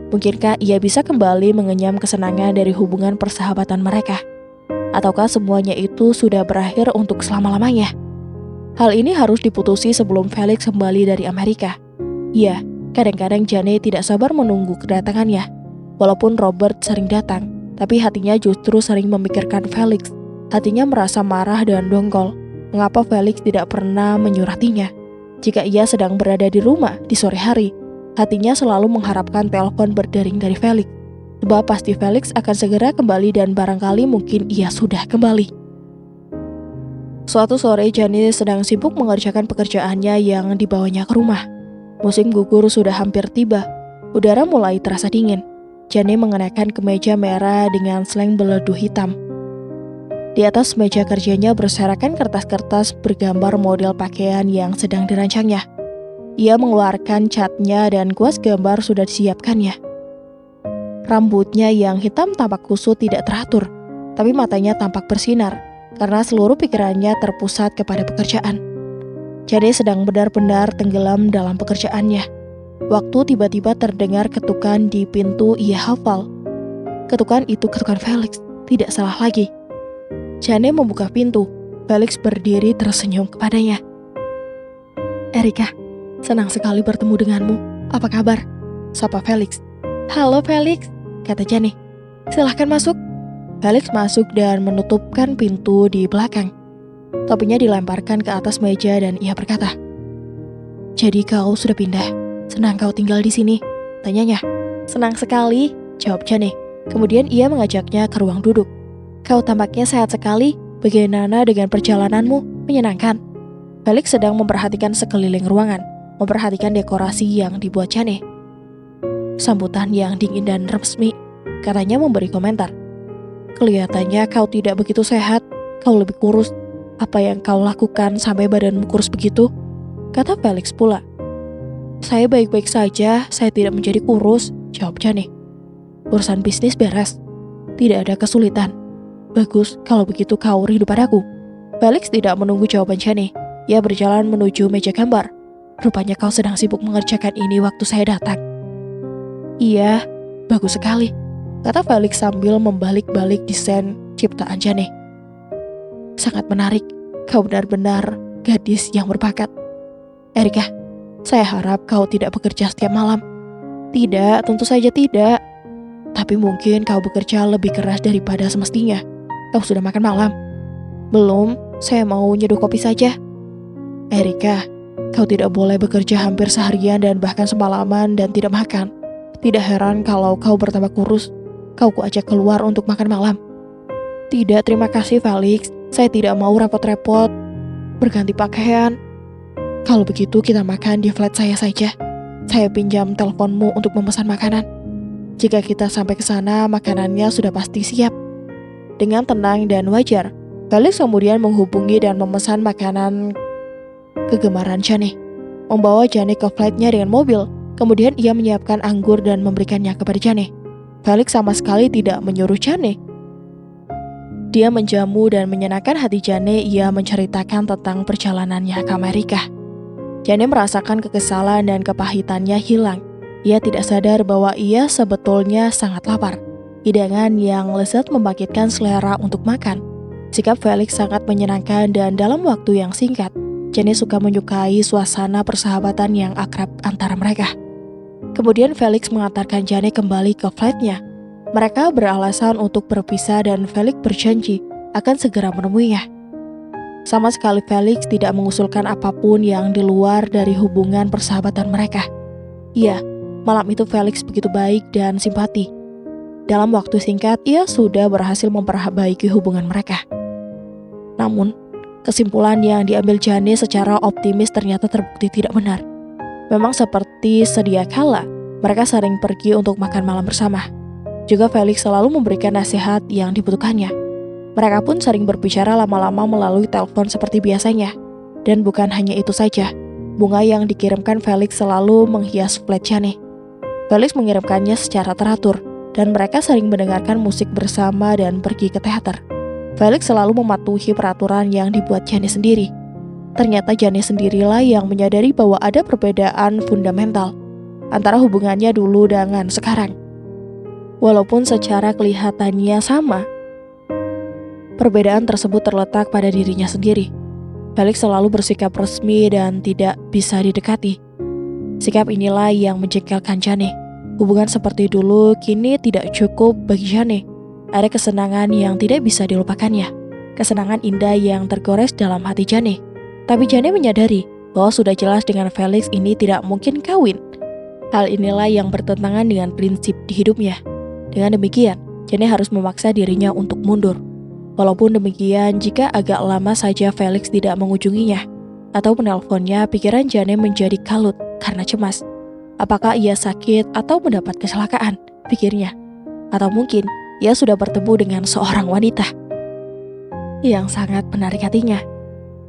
Mungkinkah ia bisa kembali mengenyam kesenangan dari hubungan persahabatan mereka? Ataukah semuanya itu sudah berakhir untuk selama-lamanya? Hal ini harus diputusi sebelum Felix kembali dari Amerika. Iya, kadang-kadang Jane tidak sabar menunggu kedatangannya. Walaupun Robert sering datang, tapi hatinya justru sering memikirkan Felix. Hatinya merasa marah dan dongkol. Mengapa Felix tidak pernah menyuratinya? Jika ia sedang berada di rumah di sore hari, hatinya selalu mengharapkan telepon berdering dari Felix. Sebab pasti Felix akan segera kembali dan barangkali mungkin ia sudah kembali. Suatu sore Jane sedang sibuk mengerjakan pekerjaannya yang dibawanya ke rumah. Musim gugur sudah hampir tiba. Udara mulai terasa dingin. Jane mengenakan kemeja merah dengan seleng beledu hitam. Di atas meja kerjanya berserakan kertas-kertas bergambar model pakaian yang sedang dirancangnya. Ia mengeluarkan catnya dan kuas gambar sudah disiapkannya. Rambutnya yang hitam tampak kusut tidak teratur, tapi matanya tampak bersinar karena seluruh pikirannya terpusat kepada pekerjaan. Jane sedang benar-benar tenggelam dalam pekerjaannya. Waktu tiba-tiba terdengar ketukan di pintu ia hafal. Ketukan itu ketukan Felix, tidak salah lagi. Jane membuka pintu. Felix berdiri tersenyum kepadanya. "Erika, senang sekali bertemu denganmu. Apa kabar?" sapa Felix. "Halo Felix," kata Jane. "Silahkan masuk." Felix masuk dan menutupkan pintu di belakang. Topinya dilemparkan ke atas meja dan ia berkata, "Jadi kau sudah pindah? Senang kau tinggal di sini?" tanyanya. "Senang sekali," jawab Jane. Kemudian ia mengajaknya ke ruang duduk. "Kau tampaknya sehat sekali. Bagaimana dengan perjalananmu? Menyenangkan?" Felix sedang memperhatikan sekeliling ruangan, memperhatikan dekorasi yang dibuat Jane. "Sambutan yang dingin dan resmi," katanya memberi komentar. "Kelihatannya kau tidak begitu sehat. Kau lebih kurus. Apa yang kau lakukan sampai badanmu kurus begitu?" kata Felix pula. "Saya baik-baik saja, saya tidak menjadi kurus," jawab Jane. "Urusan bisnis beres. Tidak ada kesulitan." "Bagus, kalau begitu kau rindu padaku." Felix tidak menunggu jawaban Jane. Ia berjalan menuju meja gambar. "Rupanya kau sedang sibuk mengerjakan ini waktu saya datang." "Iya, bagus sekali," kata Felix sambil membalik-balik desain ciptaan Jane. "Sangat menarik. Kau benar-benar gadis yang berbakat." "Erika, saya harap kau tidak bekerja setiap malam." "Tidak, tentu saja tidak. Tapi mungkin kau bekerja lebih keras daripada semestinya. Kau sudah makan malam?" "Belum, saya mau nyeduh kopi saja." "Erika, kau tidak boleh bekerja hampir seharian dan bahkan semalaman dan tidak makan. Tidak heran kalau kau bertambah kurus. Kau kuajak keluar untuk makan malam." "Tidak, terima kasih Felix. Saya tidak mau repot-repot berganti pakaian. Kalau begitu kita makan di flat saya saja. Saya pinjam teleponmu untuk memesan makanan. Jika kita sampai ke sana, makanannya sudah pasti siap." Dengan tenang dan wajar, Felix kemudian menghubungi dan memesan makanan kegemaran Jane. Membawa Jane ke flatnya dengan mobil. Kemudian ia menyiapkan anggur dan memberikannya kepada Jane. Felix sama sekali tidak menyuruh Jane. Dia menjamu dan menyenangkan hati Jane. Ia menceritakan tentang perjalanannya ke Amerika. Jane merasakan kekesalan dan kepahitannya hilang. Ia tidak sadar bahwa ia sebetulnya sangat lapar. Hidangan yang lezat membangkitkan selera untuk makan. Sikap Felix sangat menyenangkan dan dalam waktu yang singkat, Jane suka menyukai suasana persahabatan yang akrab antara mereka. Kemudian Felix mengantarkan Jane kembali ke flatnya. Mereka beralasan untuk berpisah dan Felix berjanji akan segera menemuinya. Sama sekali Felix tidak mengusulkan apapun yang di luar dari hubungan persahabatan mereka. Iya, malam itu Felix begitu baik dan simpati. Dalam waktu singkat, ia sudah berhasil memperbaiki hubungan mereka. Namun, kesimpulan yang diambil Jane secara optimis ternyata terbukti tidak benar. Memang seperti sedia kala, Mereka sering pergi untuk makan malam bersama. Juga Felix selalu memberikan nasihat yang dibutuhkannya. Mereka pun sering berbicara lama-lama melalui telepon seperti biasanya. Dan bukan hanya itu saja, bunga yang dikirimkan Felix selalu menghias flat Jane. Felix mengirimkannya secara teratur, dan mereka sering mendengarkan musik bersama dan pergi ke teater. Felix selalu mematuhi peraturan yang dibuat Jane sendiri. Ternyata Jane sendirilah yang menyadari bahwa ada perbedaan fundamental antara hubungannya dulu dengan sekarang. Walaupun secara kelihatannya sama, perbedaan tersebut terletak pada dirinya sendiri. Felix selalu bersikap resmi dan tidak bisa didekati. Sikap inilah yang menjengkelkan Jane. Hubungan seperti dulu kini tidak cukup bagi Jane. Ada kesenangan yang tidak bisa dilupakannya. Kesenangan indah yang tergores dalam hati Jane. Tapi Jane menyadari bahwa sudah jelas dengan Felix ini tidak mungkin kawin. Hal inilah yang bertentangan dengan prinsip di hidupnya. Dengan demikian, Jane harus memaksa dirinya untuk mundur. Walaupun demikian, jika agak lama saja Felix tidak mengunjunginya atau menelponnya, pikiran Jane menjadi kalut karena cemas. Apakah ia sakit atau mendapat kecelakaan, pikirnya. Atau mungkin ia sudah bertemu dengan seorang wanita yang sangat menarik hatinya.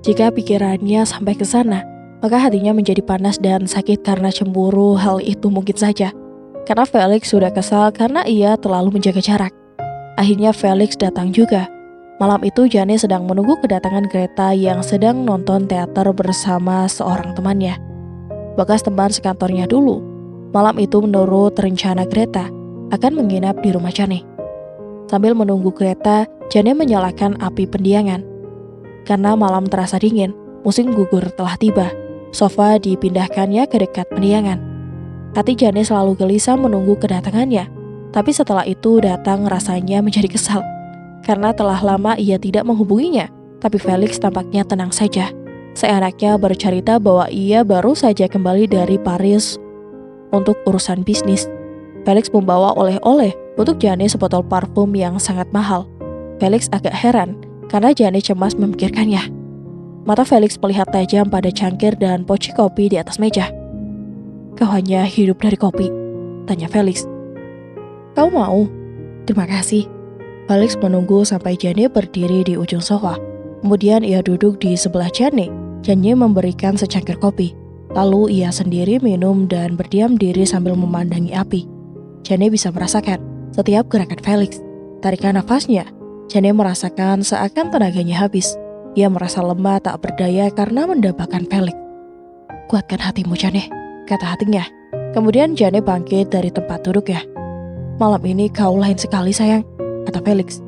Jika pikirannya sampai ke sana, maka hatinya menjadi panas dan sakit karena cemburu. Hal itu mungkin saja karena Felix sudah kesal karena ia terlalu menjaga jarak. Akhirnya Felix datang juga. Malam itu Jane sedang menunggu kedatangan Greta yang sedang nonton teater bersama seorang temannya, bekas teman sekantornya dulu. Malam itu menurut rencana Greta akan menginap di rumah Jane. Sambil menunggu Greta, Jane menyalakan api pendiangan. Karena malam terasa dingin, musim gugur telah tiba. Sofa dipindahkannya ke dekat pendiangan. Hati Jane selalu gelisah menunggu kedatangannya. Tapi setelah itu datang rasanya menjadi kesal. Karena telah lama ia tidak menghubunginya. Tapi Felix tampaknya tenang saja. Seenaknya bercerita bahwa ia baru saja kembali dari Paris untuk urusan bisnis. Felix membawa oleh-oleh untuk Jane sebotol parfum yang sangat mahal. Felix agak heran karena Jane cemas memikirkannya. Mata Felix melihat tajam pada cangkir dan poci kopi di atas meja. "Kau hanya hidup dari kopi?" tanya Felix. "Kau mau?" "Terima kasih." Felix menunggu sampai Jane berdiri di ujung sofa. Kemudian ia duduk di sebelah Jane. Jane memberikan secangkir kopi. Lalu ia sendiri minum dan berdiam diri sambil memandangi api. Jane bisa merasakan setiap gerakan Felix. Tarikan nafasnya, Jane merasakan seakan tenaganya habis. Ia merasa lemah tak berdaya karena mendambakan Felix. "Kuatkan hatimu, Jane," kata hatinya. Kemudian Jane bangkit dari tempat duduknya. "Malam ini kau lain sekali, sayang," kata Felix.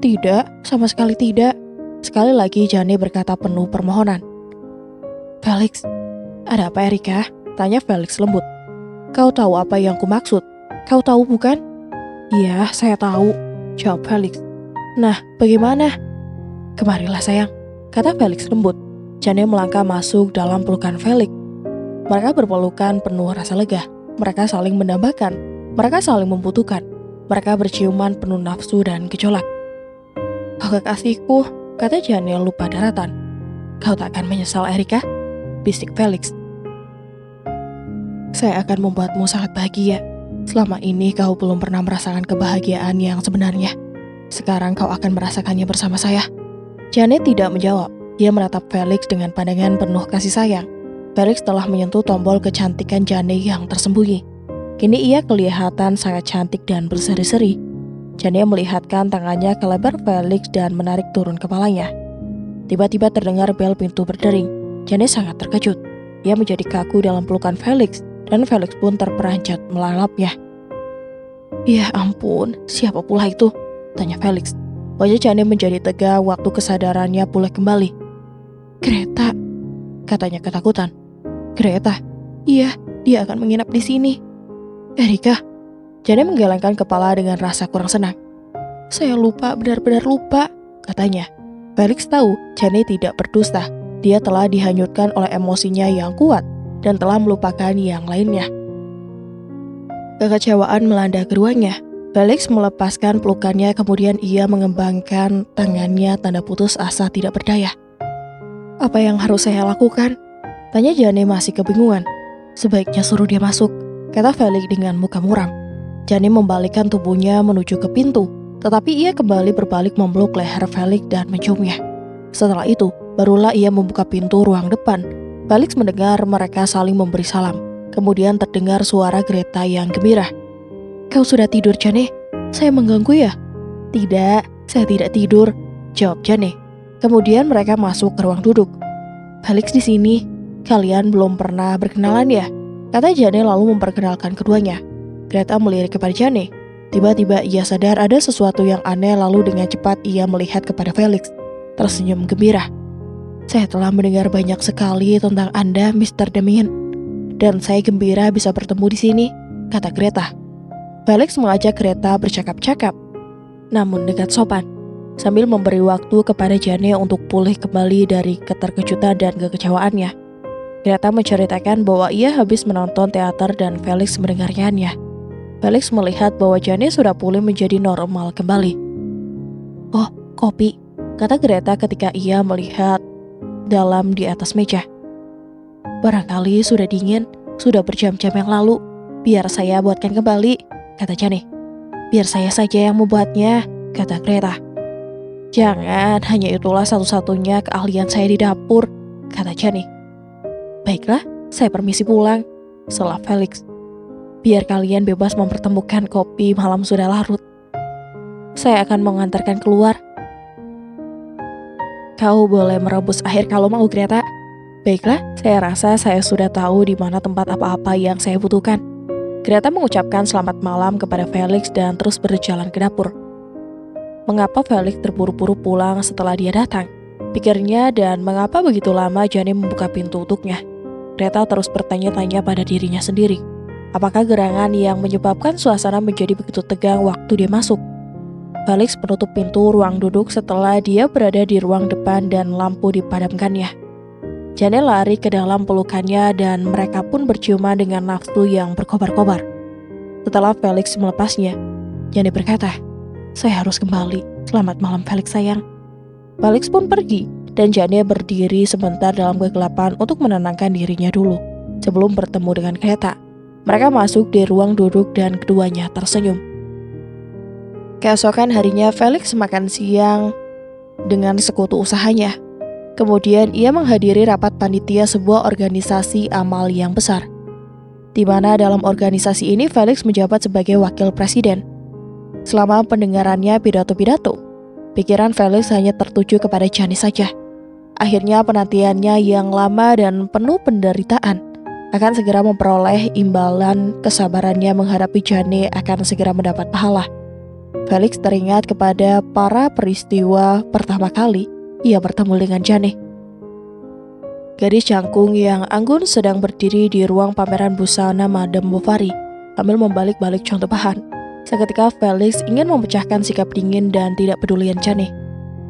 "Tidak, sama sekali tidak." Sekali lagi Jane berkata penuh permohonan. "Felix, ada apa Erika?" tanya Felix lembut. "Kau tahu apa yang kumaksud? Kau tahu bukan?" "Iya, saya tahu," jawab Felix. "Nah, bagaimana?" "Kemarilah sayang," kata Felix lembut. Jane melangkah masuk dalam pelukan Felix. Mereka berpelukan penuh rasa lega. Mereka saling mendambakan. Mereka saling membutuhkan. Mereka berciuman penuh nafsu dan gejolak. "Oh kekasihku," kata Jane lupa daratan. "Kau tak akan menyesal Erika?" bisik Felix. "Saya akan membuatmu sangat bahagia. Selama ini kau belum pernah merasakan kebahagiaan yang sebenarnya. Sekarang kau akan merasakannya bersama saya." Jane tidak menjawab. Dia menatap Felix dengan pandangan penuh kasih sayang. Felix telah menyentuh tombol kecantikan Jane yang tersembunyi. Kini ia kelihatan sangat cantik dan berseri-seri. Jane melihatkan tangannya ke lebar Felix dan menarik turun kepalanya. Tiba-tiba terdengar bel pintu berdering. Jane sangat terkejut. Ia menjadi kaku dalam pelukan Felix, dan Felix pun terperanjat melalapnya. "Ya ampun, siapa pula itu?" tanya Felix. Wajah Jane menjadi tegang waktu kesadarannya pulih kembali. "Greta," katanya ketakutan. "Greta? Iya, dia akan menginap di sini." "Erika?" Jane menggelengkan kepala dengan rasa kurang senang. "Saya lupa, benar-benar lupa," katanya. Felix tahu Jane tidak berdusta. Dia telah dihanyutkan oleh emosinya yang kuat dan telah melupakan yang lainnya. Kekecewaan melanda keduanya. Felix melepaskan pelukannya, kemudian ia mengembangkan tangannya tanda putus asa tidak berdaya. "Apa yang harus saya lakukan?" tanya Jane masih kebingungan. "Sebaiknya suruh dia masuk," kata Felix dengan muka muram. Jane membalikkan tubuhnya menuju ke pintu, tetapi ia kembali berbalik memeluk leher Felix dan menciumnya. Setelah itu, barulah ia membuka pintu ruang depan. Felix mendengar mereka saling memberi salam. Kemudian terdengar suara Greta yang gembira. "Kau sudah tidur, Jane? Saya mengganggu ya?" "Tidak, saya tidak tidur," jawab Jane. Kemudian mereka masuk ke ruang duduk. "Felix di sini. Kalian belum pernah berkenalan ya?" kata Jane lalu memperkenalkan keduanya. Greta melirik kepada Jane. Tiba-tiba ia sadar ada sesuatu yang aneh lalu dengan cepat ia melihat kepada Felix. Tersenyum gembira. "Saya telah mendengar banyak sekali tentang Anda, Mr. Damien. Dan saya gembira bisa bertemu di sini," kata Greta. Felix mengajak Greta bercakap-cakap, namun dekat sopan, sambil memberi waktu kepada Jane untuk pulih kembali dari keterkejutan dan kekecewaannya. Greta menceritakan bahwa ia habis menonton teater dan Felix mendengarkannya. Felix melihat bahwa Jane sudah pulih menjadi normal kembali. "Oh, kopi," kata Greta ketika ia melihat dalam di atas meja. "Barangkali sudah dingin, sudah berjam-jam yang lalu. Biar saya buatkan kembali," kata Jane. "Biar saya saja yang membuatnya," kata Greta. "Jangan, hanya itulah satu-satunya keahlian saya di dapur," kata Jane. "Baiklah, saya permisi pulang," sela Felix. "Biar kalian bebas mempertemukan kopi malam sudah larut. Saya akan mengantarkan keluar. Kau boleh merebus air kalau mau, Greta." "Baiklah, saya rasa saya sudah tahu di mana tempat apa-apa yang saya butuhkan." Greta mengucapkan selamat malam kepada Felix dan terus berjalan ke dapur. Mengapa Felix terburu-buru pulang setelah dia datang? Pikirnya, dan mengapa begitu lama Jane membuka pintu untuknya? Greta terus bertanya-tanya pada dirinya sendiri. Apakah gerangan yang menyebabkan suasana menjadi begitu tegang waktu dia masuk? Felix menutup pintu ruang duduk setelah dia berada di ruang depan dan lampu dipadamkannya. Jane lari ke dalam pelukannya dan mereka pun berciuman dengan nafsu yang berkobar-kobar. Setelah Felix melepasnya, Jane berkata, "Saya harus kembali. Selamat malam, Felix sayang." Felix pun pergi dan Jane berdiri sebentar dalam kegelapan untuk menenangkan dirinya dulu sebelum bertemu dengan Greta. Mereka masuk di ruang duduk dan keduanya tersenyum. Keesokan harinya Felix makan siang dengan sekutu usahanya. Kemudian ia menghadiri rapat panitia sebuah organisasi amal yang besar, di mana dalam organisasi ini Felix menjabat sebagai wakil presiden. Selama pendengarannya pidato-pidato, pikiran Felix hanya tertuju kepada Jane saja. Akhirnya penantiannya yang lama dan penuh penderitaan akan segera memperoleh imbalan. Kesabarannya menghadapi Jane akan segera mendapat pahala. Felix teringat kepada para peristiwa pertama kali ia bertemu dengan Jane. Gadis cangkung yang anggun sedang berdiri di ruang pameran busana Madame Bovary sambil membalik-balik contoh bahan. Seketika Felix ingin memecahkan sikap dingin dan tidak pedulian Jane.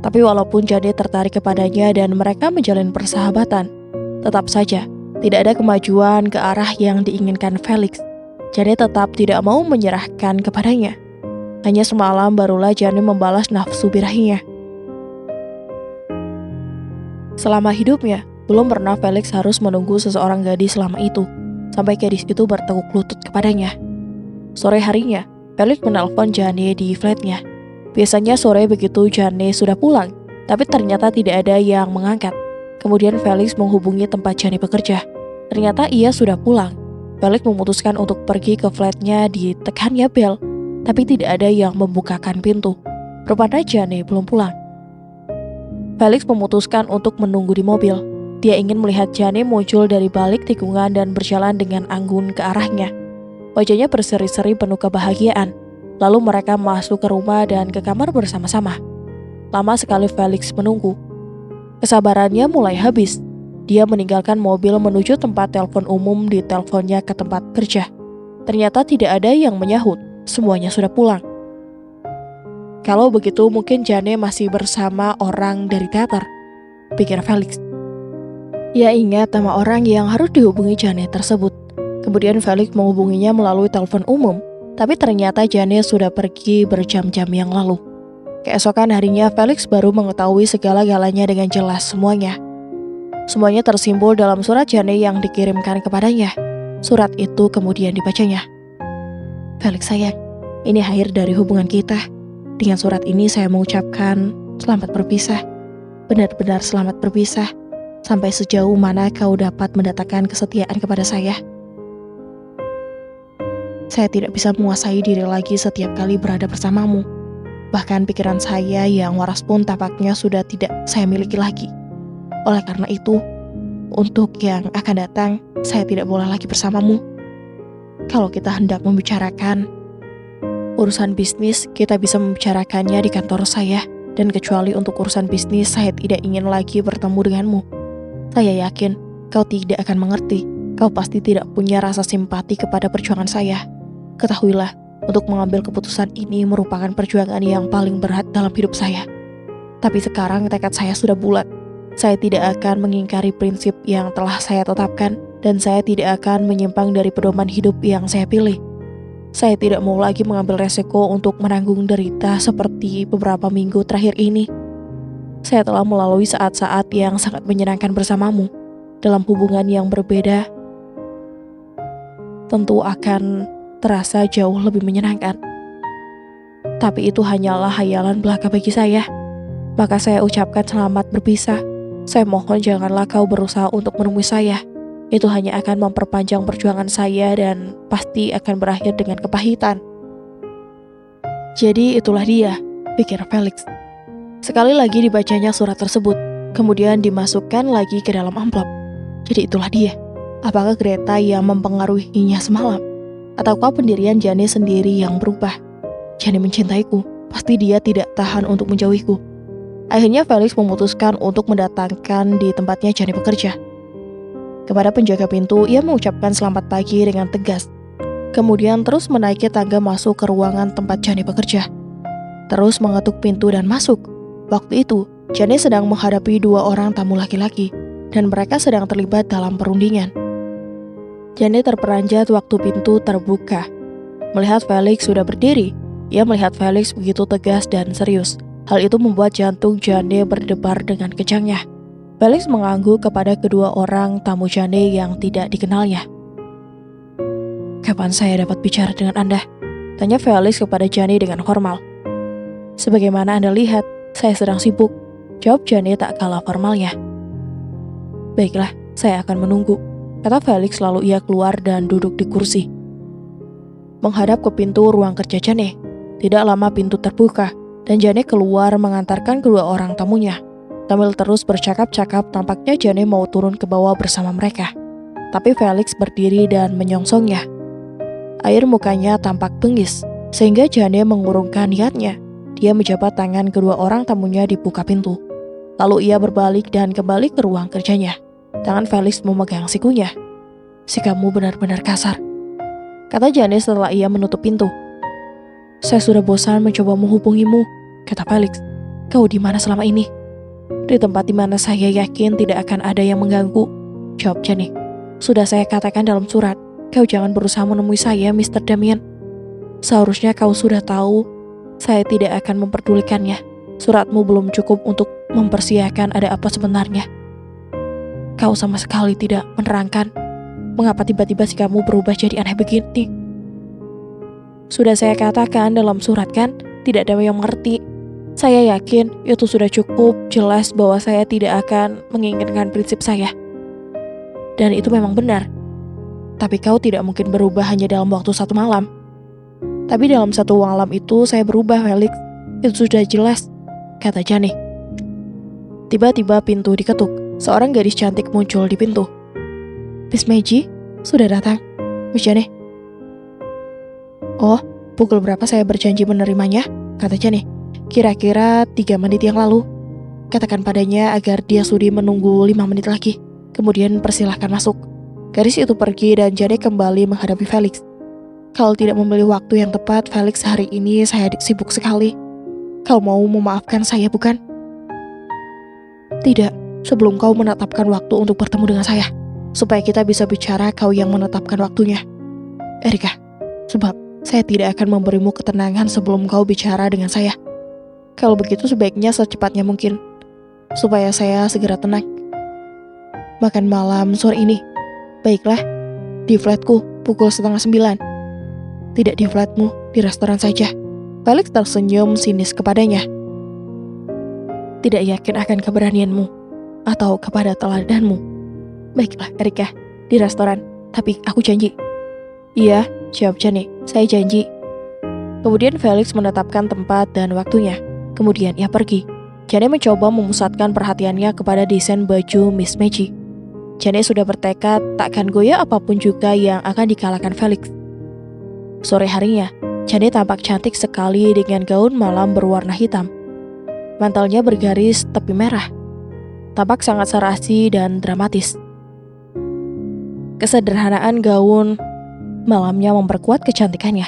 Tapi walaupun Jane tertarik kepadanya dan mereka menjalin persahabatan, tetap saja tidak ada kemajuan ke arah yang diinginkan Felix. Jane tetap tidak mau menyerahkan kepadanya. Hanya semalam barulah Jane membalas nafsu birahinya. Selama hidupnya, belum pernah Felix harus menunggu seseorang gadis selama itu, sampai gadis itu bertekuk lutut kepadanya. Sore harinya, Felix menelpon Jane di flatnya. Biasanya sore begitu Jane sudah pulang, tapi ternyata tidak ada yang mengangkat. Kemudian Felix menghubungi tempat Jane bekerja. Ternyata ia sudah pulang. Felix memutuskan untuk pergi ke flatnya. Ditekannya bel, tapi tidak ada yang membukakan pintu. Rupanya Jane belum pulang. Felix memutuskan untuk menunggu di mobil. Dia ingin melihat Jane muncul dari balik tikungan dan berjalan dengan anggun ke arahnya. Wajahnya berseri-seri penuh kebahagiaan. Lalu mereka masuk ke rumah dan ke kamar bersama-sama. Lama sekali Felix menunggu. Kesabarannya mulai habis. Dia meninggalkan mobil menuju tempat telepon umum. Di teleponnya ke tempat kerja. Ternyata tidak ada yang menyahut. Semuanya sudah pulang. Kalau begitu mungkin Jane masih bersama orang dari teater, pikir Felix. Ia ingat nama orang yang harus dihubungi Jane tersebut. Kemudian Felix menghubunginya melalui telepon umum, tapi ternyata Jane sudah pergi berjam-jam yang lalu. Keesokan harinya Felix baru mengetahui segala-galanya dengan jelas semuanya. Semuanya tersimpul dalam surat Jane yang dikirimkan kepadanya. Surat itu kemudian dibacanya. Felix sayang, ini akhir dari hubungan kita. Dengan surat ini saya mengucapkan selamat berpisah. Benar-benar selamat berpisah. Sampai sejauh mana kau dapat mendatangkan kesetiaan kepada saya. Saya tidak bisa menguasai diri lagi setiap kali berada bersamamu. Bahkan pikiran saya yang waras pun tampaknya sudah tidak saya miliki lagi. Oleh karena itu, untuk yang akan datang, saya tidak boleh lagi bersamamu. Kalau kita hendak membicarakan urusan bisnis, kita bisa membicarakannya di kantor saya. Dan kecuali untuk urusan bisnis, saya tidak ingin lagi bertemu denganmu. Saya yakin kau tidak akan mengerti. Kau pasti tidak punya rasa simpati kepada perjuangan saya. Ketahuilah, untuk mengambil keputusan ini merupakan perjuangan yang paling berat dalam hidup saya. Tapi sekarang tekad saya sudah bulat. Saya tidak akan mengingkari prinsip yang telah saya tetapkan, dan saya tidak akan menyimpang dari pedoman hidup yang saya pilih. Saya tidak mau lagi mengambil resiko untuk menanggung derita seperti beberapa minggu terakhir ini. Saya telah melalui saat-saat yang sangat menyenangkan bersamamu. Dalam hubungan yang berbeda, tentu akan terasa jauh lebih menyenangkan. Tapi itu hanyalah hayalan belaka bagi saya. Maka saya ucapkan selamat berpisah. Saya mohon janganlah kau berusaha untuk menemui saya. Itu hanya akan memperpanjang perjuangan saya dan pasti akan berakhir dengan kepahitan. Jadi itulah dia, pikir Felix. Sekali lagi dibacanya surat tersebut, kemudian dimasukkan lagi ke dalam amplop. Jadi itulah dia. Apakah Greta yang mempengaruhinya semalam? Ataukah pendirian Jane sendiri yang berubah? Jane mencintaiku, pasti dia tidak tahan untuk menjauhiku. Akhirnya Felix memutuskan untuk mendatangkan di tempatnya Jane bekerja. Kepada penjaga pintu, ia mengucapkan selamat pagi dengan tegas. Kemudian terus menaiki tangga masuk ke ruangan tempat Jane bekerja. Terus mengetuk pintu dan masuk. Waktu itu, Jane sedang menghadapi 2 orang tamu laki-laki, dan mereka sedang terlibat dalam perundingan. Jane terperanjat waktu pintu terbuka. Melihat Felix sudah berdiri, ia melihat Felix begitu tegas dan serius. Hal itu membuat jantung Jane berdebar dengan kencangnya. Felix mengangguk kepada kedua orang tamu Jane yang tidak dikenalnya. "Kapan saya dapat bicara dengan Anda?" tanya Felix kepada Jane dengan formal. "Sebagaimana Anda lihat, saya sedang sibuk," jawab Jane tak kalah formalnya. "Baiklah, saya akan menunggu," kata Felix lalu ia keluar dan duduk di kursi. Menghadap ke pintu ruang kerja Jane. Tidak lama pintu terbuka, dan Jane keluar mengantarkan kedua orang tamunya. Sambil terus bercakap-cakap, tampaknya Jane mau turun ke bawah bersama mereka. Tapi Felix berdiri dan menyongsongnya. Air mukanya tampak bengis, sehingga Jane mengurungkan niatnya. Dia menjabat tangan kedua orang tamunya di buka pintu. Lalu ia berbalik dan kembali ke ruang kerjanya. Tangan Felix memegang sikunya. "Sikapmu benar-benar kasar," kata Jane setelah ia menutup pintu. "Saya sudah bosan mencoba menghubungimu," kata Felix. "Kau di mana selama ini?" "Di tempat di mana saya yakin tidak akan ada yang mengganggu," jawab Jane. "Sudah saya katakan dalam surat, kau jangan berusaha menemui saya, Mr. Damien. Seharusnya kau sudah tahu saya tidak akan memperdulikannya. Suratmu belum cukup untuk mempersiapkan ada apa sebenarnya. Kau sama sekali tidak menerangkan mengapa tiba-tiba sikapmu berubah jadi aneh begini. Sudah saya katakan dalam surat kan, tidak ada yang mengerti. Saya yakin itu sudah cukup jelas bahwa saya tidak akan menginginkan prinsip saya. Dan itu memang benar. Tapi kau tidak mungkin berubah hanya dalam waktu 1 malam. Tapi dalam 1 malam itu saya berubah, Felix. Itu sudah jelas," kata Jane. Tiba-tiba pintu diketuk. Seorang gadis cantik muncul di pintu. "Miss Maggie, sudah datang, Miss Jane." "Oh, pukul berapa saya berjanji menerimanya?" kata Jane. "Kira-kira 3 menit yang lalu. Katakan padanya agar dia sudi menunggu 5 menit lagi. Kemudian persilahkan masuk." Gadis itu pergi dan Jane kembali menghadapi Felix. "Kalau tidak memilih waktu yang tepat, Felix, hari ini saya sibuk sekali. Kau mau memaafkan saya, bukan?" "Tidak, sebelum kau menetapkan waktu untuk bertemu dengan saya. Supaya kita bisa bicara, kau yang menetapkan waktunya, Erika. Sebab saya tidak akan memberimu ketenangan sebelum kau bicara dengan saya. Kalau begitu sebaiknya secepatnya mungkin, supaya saya segera tenang. Makan malam sore ini. Baiklah, Di flatku, pukul 8:30. Tidak di flatmu, di restoran saja. Felix tersenyum sinis kepadanya. Tidak yakin akan keberanianmu atau kepada teladanmu. Baiklah, Erika, di restoran, tapi aku janji. Iya, jawab Jane, saya janji. Kemudian Felix menetapkan tempat dan waktunya. Kemudian ia pergi. Jane mencoba memusatkan perhatiannya kepada desain baju Miss Maggie. Jane sudah bertekad takkan goyah apapun juga yang akan dikalahkan Felix. Sore harinya, Jane tampak cantik sekali dengan gaun malam berwarna hitam. Mantelnya bergaris tepi merah. Tampak sangat serasi dan dramatis. Kesederhanaan gaun malamnya memperkuat kecantikannya.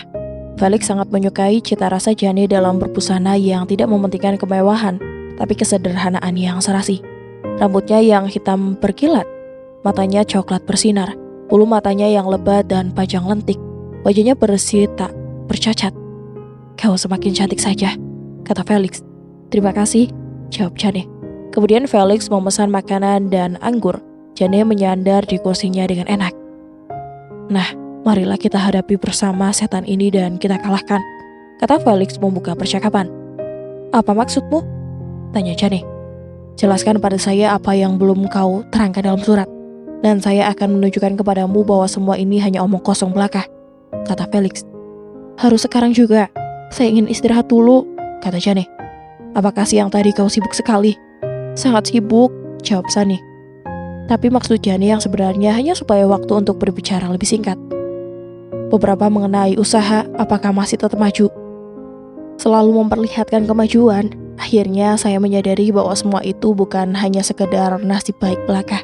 Felix sangat menyukai cita rasa Jane dalam berbusana yang tidak mementingkan kemewahan, tapi kesederhanaan yang serasi. Rambutnya yang hitam berkilat, matanya coklat bersinar, bulu matanya yang lebat dan panjang lentik. Wajahnya bersih tak bercacat. Kau semakin cantik saja, kata Felix. Terima kasih, jawab Jane. Kemudian Felix memesan makanan dan anggur. Jane menyandar di kursinya dengan enak. Nah, marilah kita hadapi bersama setan ini dan kita kalahkan, kata Felix membuka percakapan. Apa maksudmu? Tanya Jane. Jelaskan pada saya apa yang belum kau terangkan dalam surat, dan saya akan menunjukkan kepadamu bahwa semua ini hanya omong kosong belaka, kata Felix. Harus sekarang juga, saya ingin istirahat dulu, kata Jane. Apakah siang tadi kau sibuk sekali? Sangat sibuk, jawab Sunny. Tapi maksud Jane yang sebenarnya hanya supaya waktu untuk berbicara lebih singkat. Beberapa mengenai usaha, apakah masih tetap maju? Selalu memperlihatkan kemajuan, akhirnya saya menyadari bahwa semua itu bukan hanya sekedar nasib baik belaka.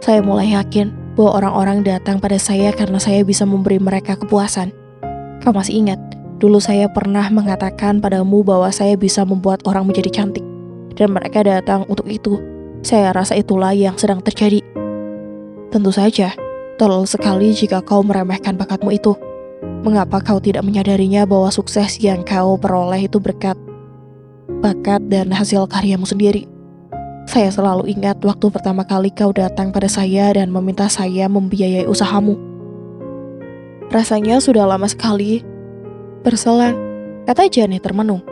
Saya mulai yakin bahwa orang-orang datang pada saya karena saya bisa memberi mereka kepuasan. Kau masih ingat, dulu saya pernah mengatakan padamu bahwa saya bisa membuat orang menjadi cantik, dan mereka datang untuk itu. Saya rasa itulah yang sedang terjadi. Tentu saja, tolol sekali jika kau meremehkan bakatmu itu. Mengapa kau tidak menyadarinya bahwa sukses yang kau peroleh itu berkat bakat dan hasil karyamu sendiri? Saya selalu ingat waktu pertama kali kau datang pada saya dan meminta saya membiayai usahamu. Rasanya sudah lama sekali berselang, kata Jane termenung.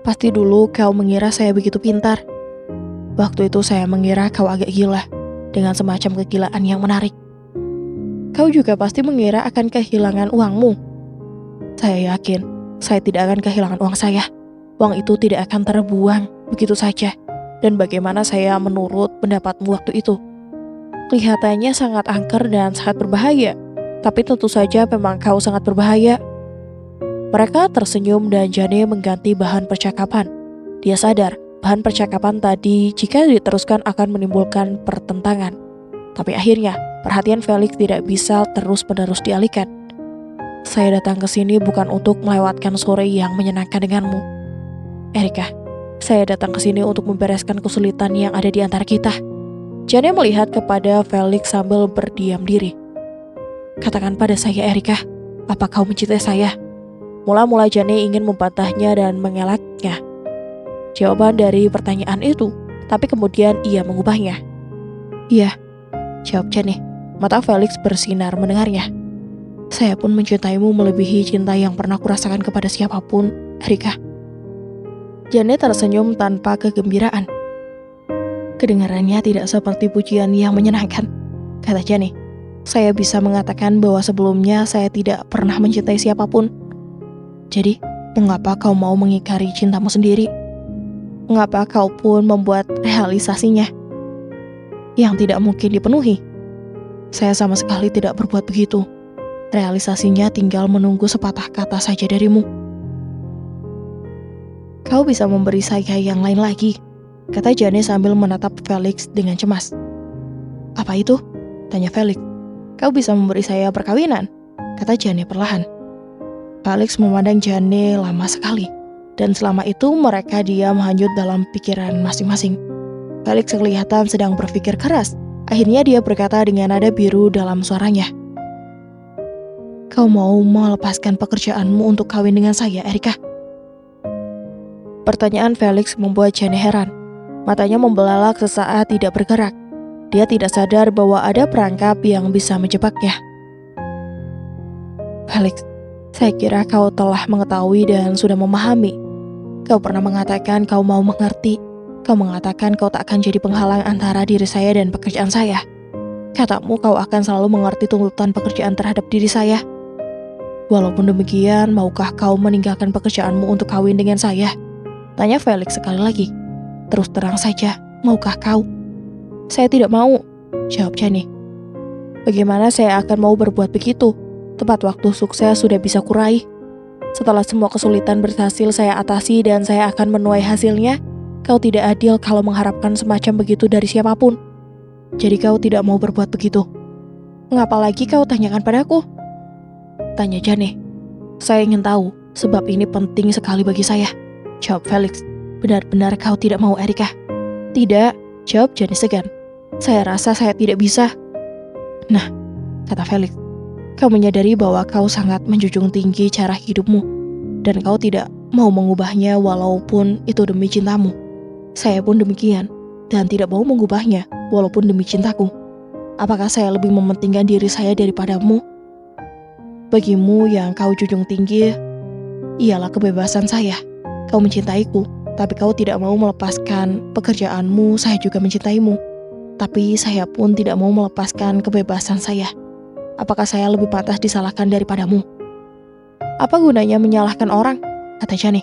Pasti dulu kau mengira saya begitu pintar. Waktu itu saya mengira kau agak gila, dengan semacam kegilaan yang menarik. Kau juga pasti mengira akan kehilangan uangmu. Saya yakin, saya tidak akan kehilangan uang saya. Uang itu tidak akan terbuang begitu saja. Dan bagaimana saya menurut pendapatmu waktu itu? Kelihatannya sangat angker dan sangat berbahaya. Tapi tentu saja memang kau sangat berbahaya. Mereka tersenyum dan Jane mengganti bahan percakapan. Dia sadar, bahan percakapan tadi jika diteruskan akan menimbulkan pertentangan. Tapi akhirnya, perhatian Felix tidak bisa terus-menerus dialihkan. Saya datang ke sini bukan untuk melewatkan sore yang menyenangkan denganmu, Erika. Saya datang ke sini untuk membereskan kesulitan yang ada di antara kita. Jane melihat kepada Felix sambil berdiam diri. Katakan pada saya, Erika, apa kau mencintai saya? Mula-mula Jane ingin membantahnya dan mengelaknya jawaban dari pertanyaan itu, tapi kemudian ia mengubahnya. Iya, jawab Jane. Mata Felix bersinar mendengarnya. Saya pun mencintaimu melebihi cinta yang pernah kurasakan kepada siapapun, Erika. Jane tersenyum tanpa kegembiraan. Kedengarannya tidak seperti pujian yang menyenangkan, kata Jane. Saya bisa mengatakan bahwa sebelumnya saya tidak pernah mencintai siapapun. Jadi, mengapa kau mau mengingkari cintamu sendiri? Mengapa kau pun membuat realisasinya yang tidak mungkin dipenuhi? Saya sama sekali tidak berbuat begitu. Realisasinya tinggal menunggu sepatah kata saja darimu. Kau bisa memberi saya yang lain lagi, kata Jane sambil menatap Felix dengan cemas. Apa itu? Tanya Felix. Kau bisa memberi saya perkawinan, kata Jane perlahan. Felix memandang Jane lama sekali, dan selama itu mereka diam hanyut dalam pikiran masing-masing. Felix kelihatan sedang berpikir keras. Akhirnya dia berkata dengan nada biru dalam suaranya. Kau mau melepaskan pekerjaanmu untuk kawin dengan saya, Erika? Pertanyaan Felix membuat Jane heran. Matanya membelalak sesaat tidak bergerak. Dia tidak sadar bahwa ada perangkap yang bisa menjebaknya. Felix, saya kira kau telah mengetahui dan sudah memahami. Kau pernah mengatakan kau mau mengerti. Kau mengatakan kau tak akan jadi penghalang antara diri saya dan pekerjaan saya. Katamu kau akan selalu mengerti tuntutan pekerjaan terhadap diri saya. Walaupun demikian, maukah kau meninggalkan pekerjaanmu untuk kawin dengan saya? Tanya Felix sekali lagi. Terus terang saja, maukah kau? Saya tidak mau, jawab Jenny. Bagaimana saya akan mau berbuat begitu? Tepat waktu sukses sudah bisa kurai. Setelah semua kesulitan berhasil saya atasi dan saya akan menuai hasilnya, kau tidak adil kalau mengharapkan semacam begitu dari siapapun. Jadi kau tidak mau berbuat begitu. Mengapa lagi kau tanyakan padaku? Tanya Jane. Saya ingin tahu, sebab ini penting sekali bagi saya, jawab Felix. Benar-benar kau tidak mau, Erika? Tidak, jawab Jane segan. Saya rasa saya tidak bisa. Nah, kata Felix, kau menyadari bahwa kau sangat menjunjung tinggi cara hidupmu, dan kau tidak mau mengubahnya walaupun itu demi cintamu. Saya pun demikian, dan tidak mau mengubahnya walaupun demi cintaku. Apakah saya lebih mementingkan diri saya daripadamu? Bagimu yang kau junjung tinggi, ialah kebebasan saya. Kau mencintaiku, tapi kau tidak mau melepaskan pekerjaanmu, saya juga mencintaimu. Tapi saya pun tidak mau melepaskan kebebasan saya. Apakah saya lebih pantas disalahkan daripadamu? Apa gunanya menyalahkan orang? Kata Jane.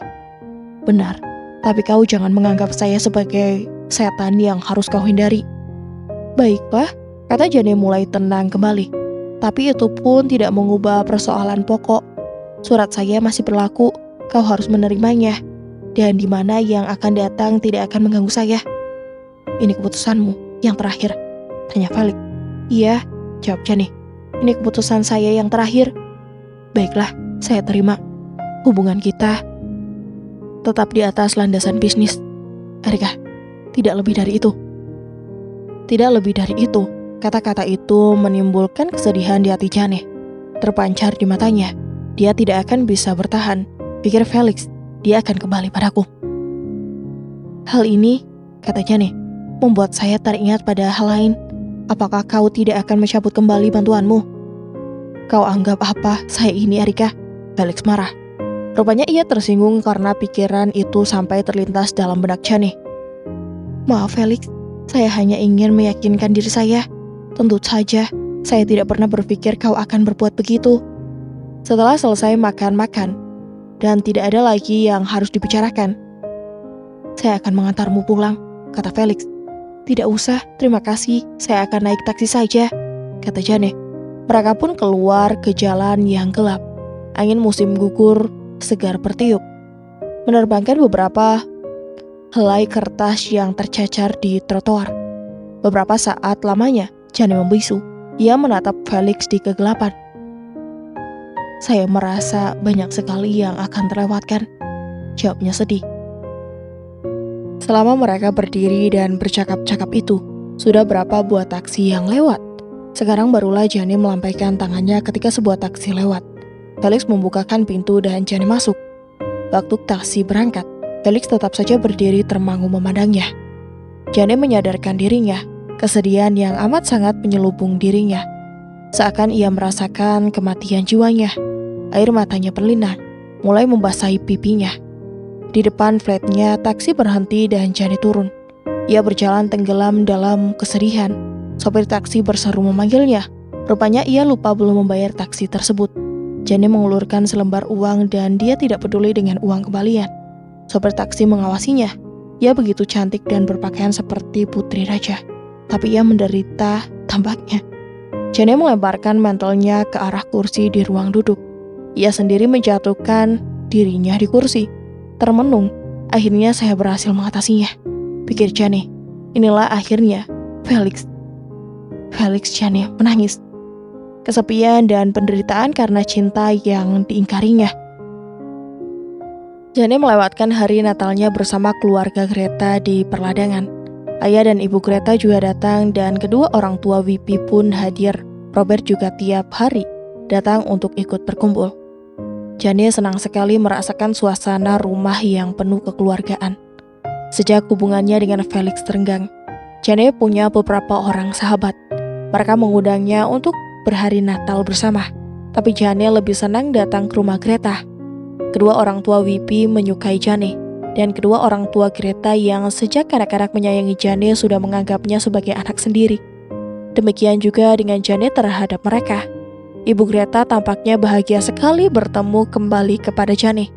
Benar, tapi kau jangan menganggap saya sebagai setan yang harus kau hindari. Baiklah, kata Jane mulai tenang kembali. Tapi itu pun tidak mengubah persoalan pokok. Surat saya masih berlaku, kau harus menerimanya. Dan di mana yang akan datang tidak akan mengganggu saya. Ini keputusanmu yang terakhir, tanya Felix. Iya, jawab Jane. Ini keputusan saya yang terakhir. Baiklah, saya terima. Hubungan kita tetap di atas landasan bisnis. Erika, tidak lebih dari itu. Tidak lebih dari itu. Kata-kata itu menimbulkan kesedihan di hati Jane. Terpancar di matanya. Dia tidak akan bisa bertahan. Pikir Felix, dia akan kembali padaku. Hal ini, kata Jane, membuat saya teringat pada hal lain. Apakah kau tidak akan mencabut kembali bantuanmu? Kau anggap apa saya ini, Erika? Felix marah. Rupanya ia tersinggung karena pikiran itu sampai terlintas dalam benak Jane. Maaf Felix, saya hanya ingin meyakinkan diri saya. Tentu saja, saya tidak pernah berpikir kau akan berbuat begitu. Setelah selesai makan-makan, dan tidak ada lagi yang harus dibicarakan, saya akan mengantarmu pulang, kata Felix. Tidak usah, terima kasih, saya akan naik taksi saja, kata Jane. Mereka pun keluar ke jalan yang gelap. Angin musim gugur segar bertiup, menerbangkan beberapa helai kertas yang tercecer di trotoar. Beberapa saat lamanya, Jane membisu. Ia menatap Felix di kegelapan. Saya merasa banyak sekali yang akan terlewatkan, jawabnya sedih. Selama mereka berdiri dan bercakap-cakap itu, sudah berapa buah taksi yang lewat. Sekarang barulah Jane melampaikan tangannya ketika sebuah taksi lewat. Felix membukakan pintu dan Jane masuk. Waktu taksi berangkat, Felix tetap saja berdiri termangu memandangnya. Jane menyadarkan dirinya, kesedihan yang amat sangat menyelubung dirinya. Seakan ia merasakan kematian jiwanya. Air matanya berlinang, mulai membasahi pipinya. Di depan flatnya, taksi berhenti dan Jane turun. Ia berjalan tenggelam dalam kesedihan. Sopir taksi berseru memanggilnya. Rupanya ia lupa belum membayar taksi tersebut. Jane mengulurkan selembar uang dan dia tidak peduli dengan uang kembalian. Sopir taksi mengawasinya. Ia begitu cantik dan berpakaian seperti putri raja. Tapi ia menderita tampaknya. Jane melemparkan mantelnya ke arah kursi di ruang duduk. Ia sendiri menjatuhkan dirinya di kursi. Termenung, akhirnya saya berhasil mengatasinya, pikir Jane. Inilah akhirnya, Felix. Jane menangis. Kesepian dan penderitaan karena cinta yang diingkarinya. Jane melewatkan hari Natalnya bersama keluarga Greta di perladangan. Ayah dan ibu Greta juga datang dan kedua orang tua Wipi pun hadir. Robert juga tiap hari datang untuk ikut berkumpul. Jane senang sekali merasakan suasana rumah yang penuh kekeluargaan. Sejak hubungannya dengan Felix terenggang, Jane punya beberapa orang sahabat. Mereka mengundangnya untuk berhari Natal bersama. Tapi Jane lebih senang datang ke rumah Greta. Kedua orang tua Whoopi menyukai Jane. Dan kedua orang tua Greta yang sejak kanak-kanak menyayangi Jane sudah menganggapnya sebagai anak sendiri. Demikian juga dengan Jane terhadap mereka. Ibu Greta tampaknya bahagia sekali bertemu kembali kepada Jane.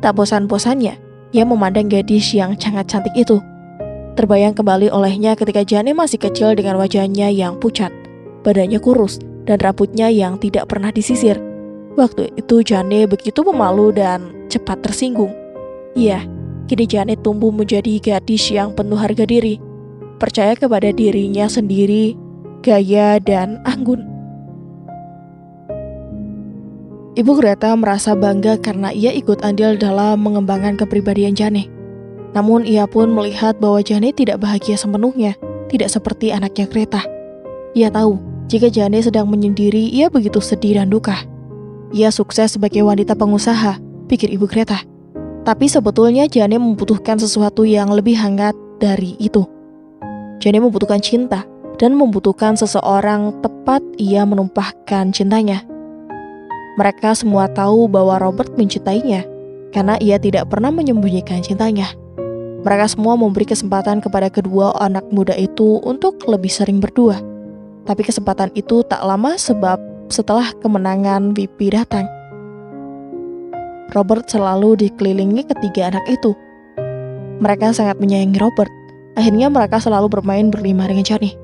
Tak bosan-bosannya, ia memandang gadis yang sangat cantik itu. Terbayang kembali olehnya ketika Jane masih kecil dengan wajahnya yang pucat, badannya kurus, dan rambutnya yang tidak pernah disisir. Waktu itu Jane begitu pemalu dan cepat tersinggung. Iya, kini Jane tumbuh menjadi gadis yang penuh harga diri, percaya kepada dirinya sendiri, gaya, dan anggun. Ibu Greta merasa bangga karena ia ikut andil dalam mengembangkan kepribadian Jane. Namun ia pun melihat bahwa Jane tidak bahagia sepenuhnya, tidak seperti anaknya Greta. Ia tahu, jika Jane sedang menyendiri, ia begitu sedih dan duka. Ia sukses sebagai wanita pengusaha, pikir Ibu Greta. Tapi sebetulnya Jane membutuhkan sesuatu yang lebih hangat dari itu. Jane membutuhkan cinta, dan membutuhkan seseorang tepat ia menumpahkan cintanya. Mereka semua tahu bahwa Robert mencintainya, karena ia tidak pernah menyembunyikan cintanya. Mereka semua memberi kesempatan kepada kedua anak muda itu untuk lebih sering berdua. Tapi kesempatan itu tak lama sebab setelah kemenangan Whoopi datang, Robert selalu dikelilingi ketiga anak itu. Mereka sangat menyayangi Robert. Akhirnya mereka selalu bermain berlima dengan Jane.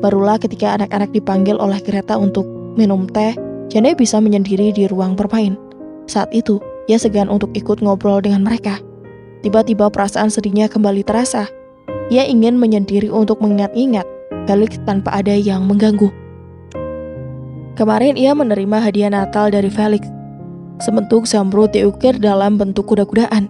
Barulah ketika anak-anak dipanggil oleh Greta untuk minum teh, Jane bisa menyendiri di ruang bermain. Saat itu, ia segan untuk ikut ngobrol dengan mereka. Tiba-tiba perasaan sedihnya kembali terasa. Ia ingin menyendiri untuk mengingat-ingat Felix tanpa ada yang mengganggu. Kemarin ia menerima hadiah Natal dari Felix. Sebentuk zamrud diukir dalam bentuk kuda-kudaan.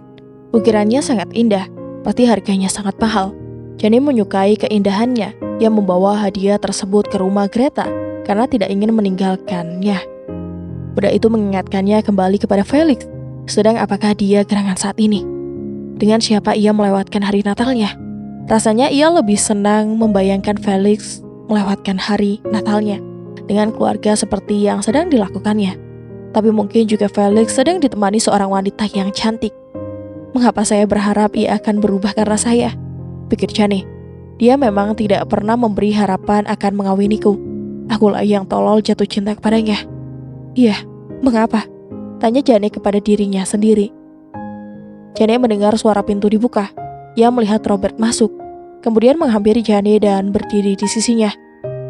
Ukirannya sangat indah, pasti harganya sangat mahal. Jane menyukai keindahannya. Ia membawa hadiah tersebut ke rumah Greta karena tidak ingin meninggalkannya. Benda itu mengingatkannya kembali kepada Felix. Sedang apakah dia gerangan saat ini? Dengan siapa ia melewatkan hari Natalnya? Rasanya ia lebih senang membayangkan Felix melewatkan hari Natalnya dengan keluarga seperti yang sedang dilakukannya. Tapi mungkin juga Felix sedang ditemani seorang wanita yang cantik. Mengapa saya berharap ia akan berubah karena saya? Pikir Jane. Dia memang tidak pernah memberi harapan akan mengawiniku. Akulah yang tolol jatuh cinta kepadanya. Iya, mengapa? Tanya Jane kepada dirinya sendiri. Jane mendengar suara pintu dibuka. Ia melihat Robert masuk, kemudian menghampiri Jane dan berdiri di sisinya.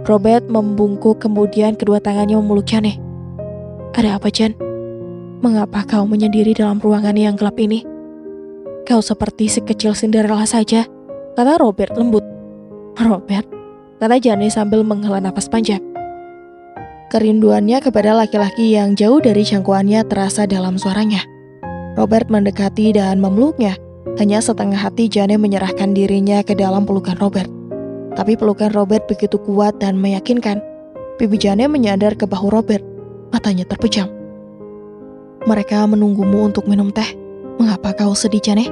Robert membungkuk, kemudian kedua tangannya memeluk Jane. Ada apa, Jan? Mengapa kau menyendiri dalam ruangan yang gelap ini? Kau seperti si kecil Cinderella saja, kata Robert lembut. Robert, kata Jane sambil menghela napas panjang. Kerinduannya kepada laki-laki yang jauh dari jangkauannya terasa dalam suaranya. Robert mendekati dan memeluknya. Hanya setengah hati Jane menyerahkan dirinya ke dalam pelukan Robert. Tapi pelukan Robert begitu kuat dan meyakinkan. Pipi Jane menyandar ke bahu Robert. Matanya terpejam. Mereka menunggumu untuk minum teh. Mengapa kau sedih, Jane?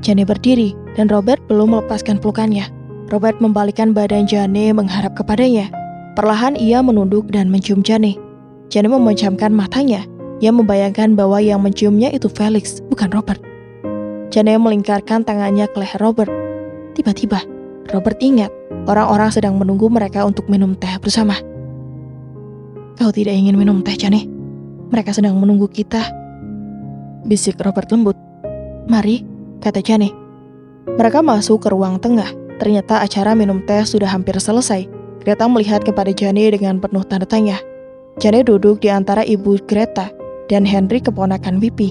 Jane berdiri dan Robert belum melepaskan pelukannya. Robert membalikkan badan Jane menghadap kepadanya. Perlahan ia menunduk dan mencium Jane. Jane memejamkan matanya. Ia membayangkan bahwa yang menciumnya itu Felix, bukan Robert. Jane melingkarkan tangannya ke leher Robert. Tiba-tiba, Robert ingat orang-orang sedang menunggu mereka untuk minum teh bersama. Kau tidak ingin minum teh, Jane? Mereka sedang menunggu kita, bisik Robert lembut. Mari, kata Jane. Mereka masuk ke ruang tengah. Ternyata acara minum teh sudah hampir selesai. Greta melihat kepada Jane dengan penuh tanda tanya. Jane duduk di antara ibu Greta dan Henry keponakan Whoopi.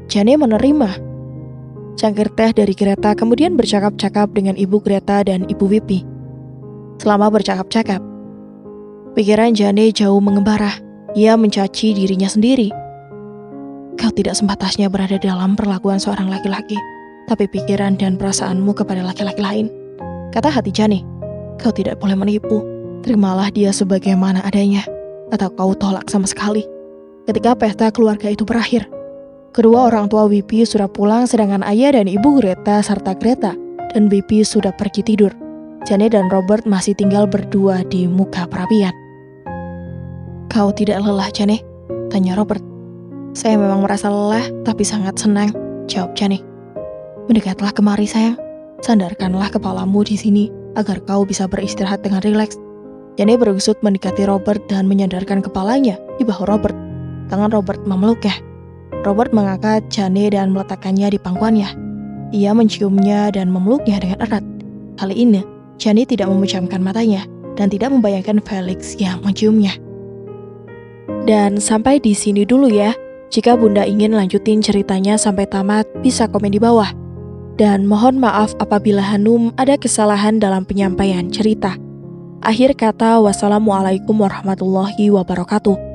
Jane menerima cangkir teh dari Greta, kemudian bercakap-cakap dengan ibu Greta dan ibu Whoopi. Selama bercakap-cakap, pikiran Jane jauh mengembara. Ia mencaci dirinya sendiri. Kau tidak sempatasnya berada dalam perlakuan seorang laki-laki, tapi pikiran dan perasaanmu kepada laki-laki lain. Kata hati Jane, kau tidak boleh menipu. Terimalah dia sebagaimana adanya, atau kau tolak sama sekali. Ketika pesta keluarga itu berakhir, kedua orang tua Whoopi sudah pulang, sedangkan ayah dan ibu Greta serta Greta dan Whoopi sudah pergi tidur. Jane dan Robert masih tinggal berdua di muka perapian. "Kau tidak lelah, Jane?" tanya Robert. "Saya memang merasa lelah, tapi sangat senang," jawab Jane. "Mendekatlah kemari, sayang. Sandarkanlah kepalamu di sini, agar kau bisa beristirahat dengan rileks." Jane berusut mendekati Robert dan menyandarkan kepalanya di bahu Robert. Tangan Robert memeluknya. Robert mengangkat Jane dan meletakkannya di pangkuannya. Ia menciumnya dan memeluknya dengan erat. Kali ini, Jane tidak memejamkan matanya dan tidak membayangkan Felix yang menciumnya. Dan sampai di sini dulu ya. Jika Bunda ingin lanjutin ceritanya sampai tamat, bisa komen di bawah. Dan mohon maaf apabila Hanum ada kesalahan dalam penyampaian cerita. Akhir kata, wassalamualaikum warahmatullahi wabarakatuh.